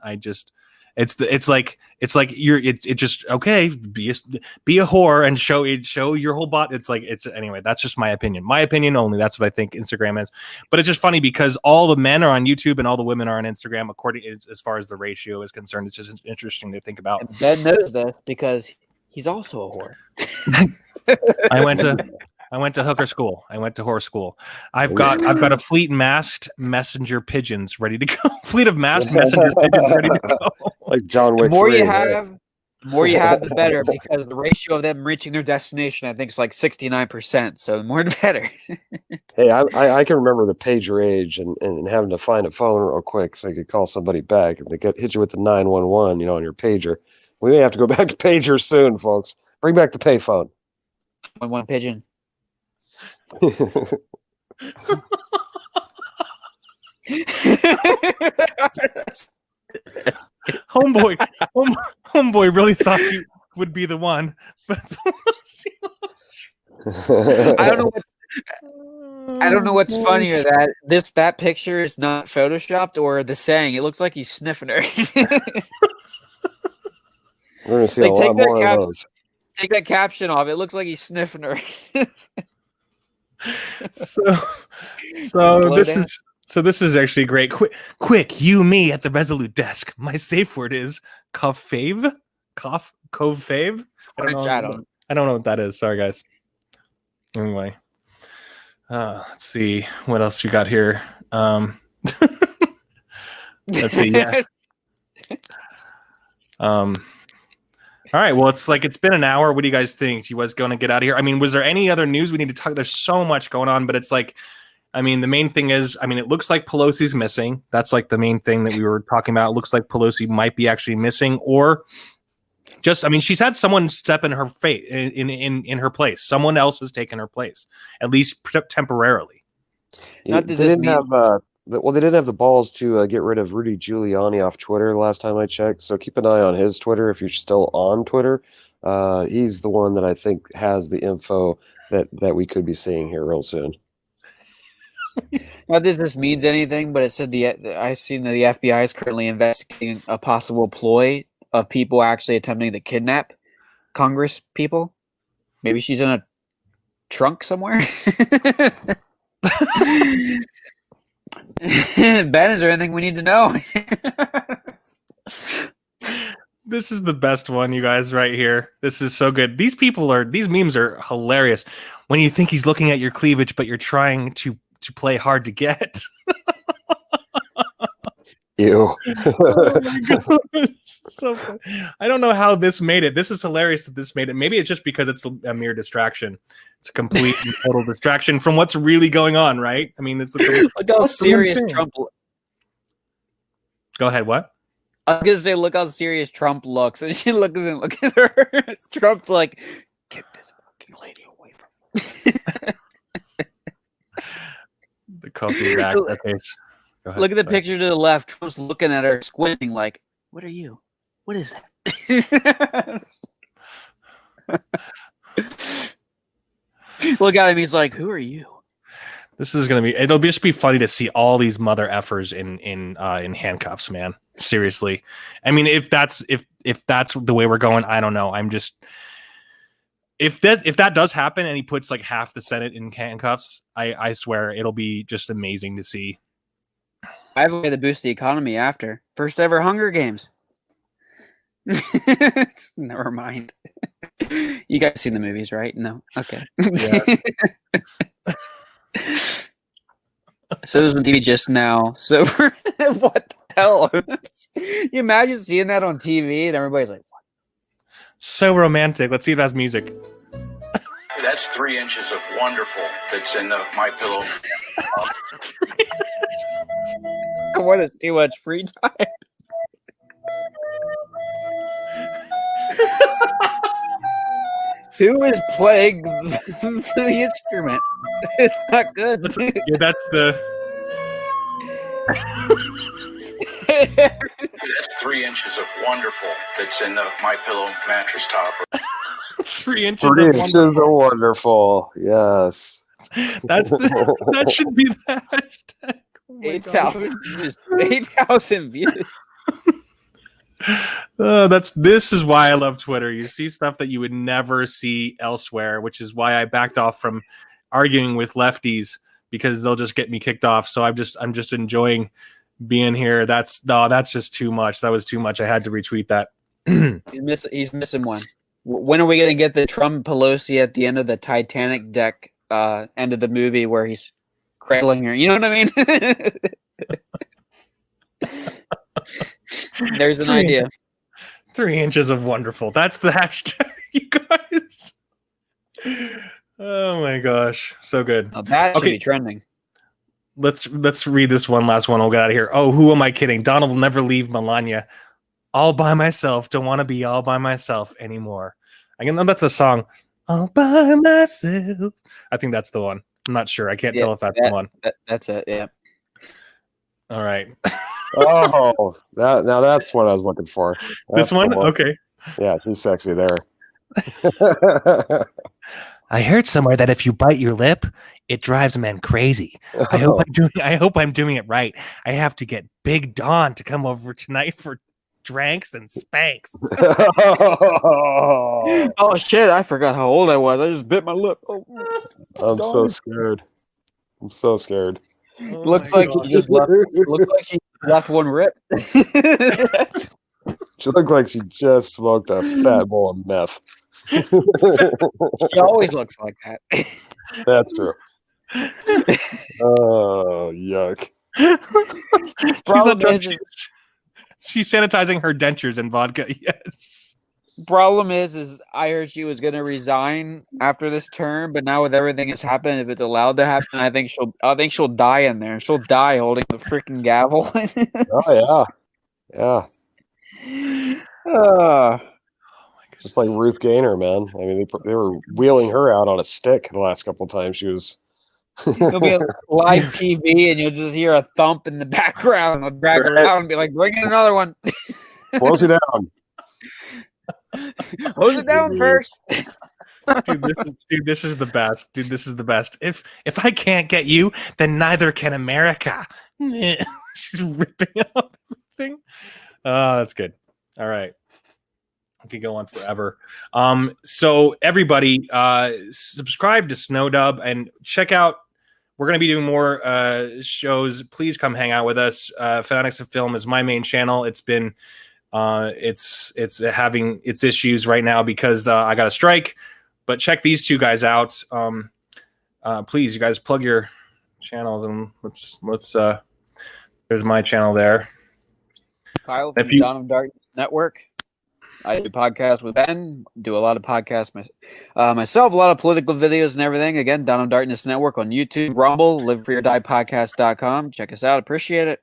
It's like it just okay, be a whore and show your whole body. Anyway, that's just my opinion. My opinion only. That's what I think Instagram is. But it's just funny because all the men are on YouTube and all the women are on Instagram as far as the ratio is concerned. It's just interesting to think about. And Ben knows this because he's also a whore. I went to hooker school. I went to whore school. I've got a fleet masked messenger pigeons ready to go. Fleet of masked messenger pigeons ready to go. Like John The Wick. more 3, you right? have, the more you have, the better, because the ratio of them reaching their destination, I think, is like 69%. So the more the better. Hey, I can remember the pager age and having to find a phone real quick so you could call somebody back, and they hit you with the 911, on your pager. We may have to go back to pagers soon, folks. Bring back the payphone. One pigeon. Homeboy really thought you would be the one, but I don't know what's funnier, that picture is not photoshopped or the saying. It looks like he's sniffing her. We're gonna see a lot more of those. Take that caption off. It looks like he's sniffing her. This is actually great. Quick, you, me at the Resolute desk. My safe word is cove fave. I don't know what that is. Sorry, guys. Anyway, let's see what else you got here. Let's see. Yeah. All right. Well, it's been an hour. What do you guys think? You guys going to get out of here? I mean, was there any other news we need to talk? There's so much going on, but it's like, I mean, the main thing is, I mean, it looks like Pelosi's missing. That's like the main thing that we were talking about. It looks like Pelosi might be actually missing, or just, I mean, she's had someone step in her fate in her place. Someone else has taken her place, at least temporarily. Yeah, they didn't have they didn't have the balls to get rid of Rudy Giuliani off Twitter the last time I checked. So keep an eye on his Twitter if you're still on Twitter. He's the one that I think has the info that we could be seeing here real soon. Not that this means anything, but it said I've seen that the FBI is currently investigating a possible ploy of people actually attempting to kidnap Congress people. Maybe she's in a trunk somewhere. Ben, is there anything we need to know? This is the best one, you guys, right here. This is so good. These memes are hilarious. When you think he's looking at your cleavage, but you're trying to play hard to get. Ew. Oh my God. So funny. I don't know how this made it. This is hilarious that this made it. Maybe it's just because it's a mere distraction. It's a complete and total distraction from what's really going on, right? I mean, it's look how serious Trump. Go ahead. What? I was gonna say, look how serious Trump looks, and she look at her. Trump's like, get this fucking lady away from me. The coffee rack. Okay. Look at the picture to the left. Trump's looking at her, squinting, like, "What are you? What is that?" Look at him. He's like, "Who are you?" This is gonna be. It'll just be funny to see all these mother effers in handcuffs, man. Seriously. I mean, if that's the way we're going, I don't know. I'm just. If that does happen and he puts like half the Senate in handcuffs, I swear it'll be just amazing to see. I have a way to boost the economy after first ever Hunger Games. Never mind. You guys seen the movies, right? No. Okay. Yeah. So it was on TV just now. So what the hell? You imagine seeing that on TV and everybody's like, what? So romantic. Let's see if it has music. That's 3 inches of wonderful that's in the My Pillow. What is too much free time? Who is playing the instrument? It's not good. Yeah, that's the That's 3 inches of wonderful that's in the My Pillow mattress topper. 3 inches 3 of inches wonderful. are wonderful. Yes. That's the that should be the hashtag. Oh my God. 8,000 views. 8,000 views. This is why I love Twitter. You see stuff that you would never see elsewhere, which is why I backed off from arguing with lefties because they'll just get me kicked off. So I'm just enjoying being here. That's just too much. That was too much. I had to retweet that. He's missing one. When are we going to get the Trump Pelosi at the end of the Titanic deck, end of the movie where he's cradling her? You know what I mean? There's an idea. 3 inches of wonderful. That's the hashtag, you guys. Oh my gosh, so good. Now that should Okay. be trending. Let's read this one last one. We'll get out of here. Oh, who am I kidding? Donald will never leave Melania. All by myself. Don't want to be all by myself anymore. I know that's a song. All by myself. I think that's the one. I'm not sure. I can't tell if that's the one. That's it. Yeah. All right. Oh, that's what I was looking for. This That's the one? Okay. Yeah, she's sexy there. I heard somewhere that if you bite your lip, it drives men crazy. I hope I'm doing it right. I have to get Big Don to come over tonight for dranks and spanks. Oh shit! I forgot how old I was. I just bit my lip. Oh, I'm so scared. I'm so scared. Oh looks my like gosh. he just left. Looks like she left one rip. She looked like she just smoked a fat bowl of meth. She always looks like that. That's true. Oh, yuck. She's sanitizing her dentures and vodka. Yes. Problem is I heard she was gonna resign after this term, but now with everything that's happened, if it's allowed to happen, I think she'll die in there. She'll die holding the freaking gavel. Oh, yeah. Yeah. Just like Ruth Gaynor, man. I mean, they were wheeling her out on a stick the last couple of times she was. It'll be a live TV, and you'll just hear a thump in the background. They'll drag her out and be like, "Bring in another one." Close it down. Hose it down first. Dude, this is the best. Dude, this is the best. If I can't get you, then neither can America. She's ripping up everything. Oh, that's good. All right. I could go on forever. So everybody, subscribe to Snowdub and check out. We're going to be doing more shows. Please come hang out with us. Fanatics of Film is my main channel. It's been it's having its issues right now because I got a strike. But check these two guys out. Please, you guys plug your channels and let's. There's my channel there. Kyle from Dawn of Darkness Network. I do podcasts with Ben. Do a lot of podcasts myself. A lot of political videos and everything. Again, Dawn of Darkness Network on YouTube, Rumble, LiveForYourDiePodcast.com. Check us out. Appreciate it.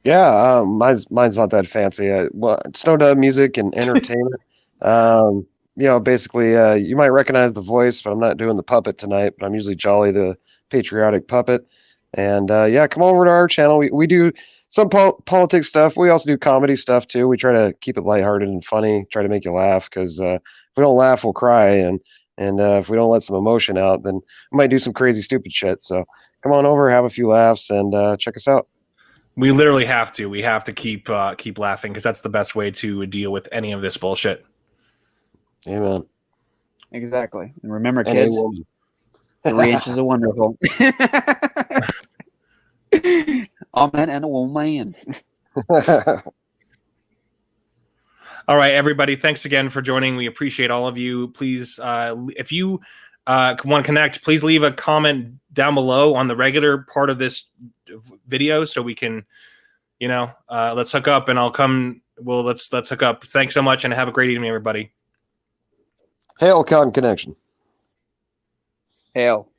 Yeah, mine's not that fancy. Well, Snowdub Music and Entertainment. Basically, you might recognize the voice, but I'm not doing the puppet tonight. But I'm usually Jolly, the patriotic puppet. And come over to our channel. We do some politics stuff. We also do comedy stuff too. We try to keep it lighthearted and funny. Try to make you laugh because if we don't laugh, we'll cry. And if we don't let some emotion out, then we might do some crazy, stupid shit. So come on over, have a few laughs, and check us out. We literally have to. We have to keep laughing because that's the best way to deal with any of this bullshit. Amen. Exactly. And remember, kids, 3 inches of wonderful. A man and a woman. All right, everybody. Thanks again for joining. We appreciate all of you. Please, if you want to connect, please leave a comment down below on the regular part of this video so we can, let's hook up and I'll come. Well, let's hook up. Thanks so much and have a great evening, everybody. Hail Cotton Connection. Hail.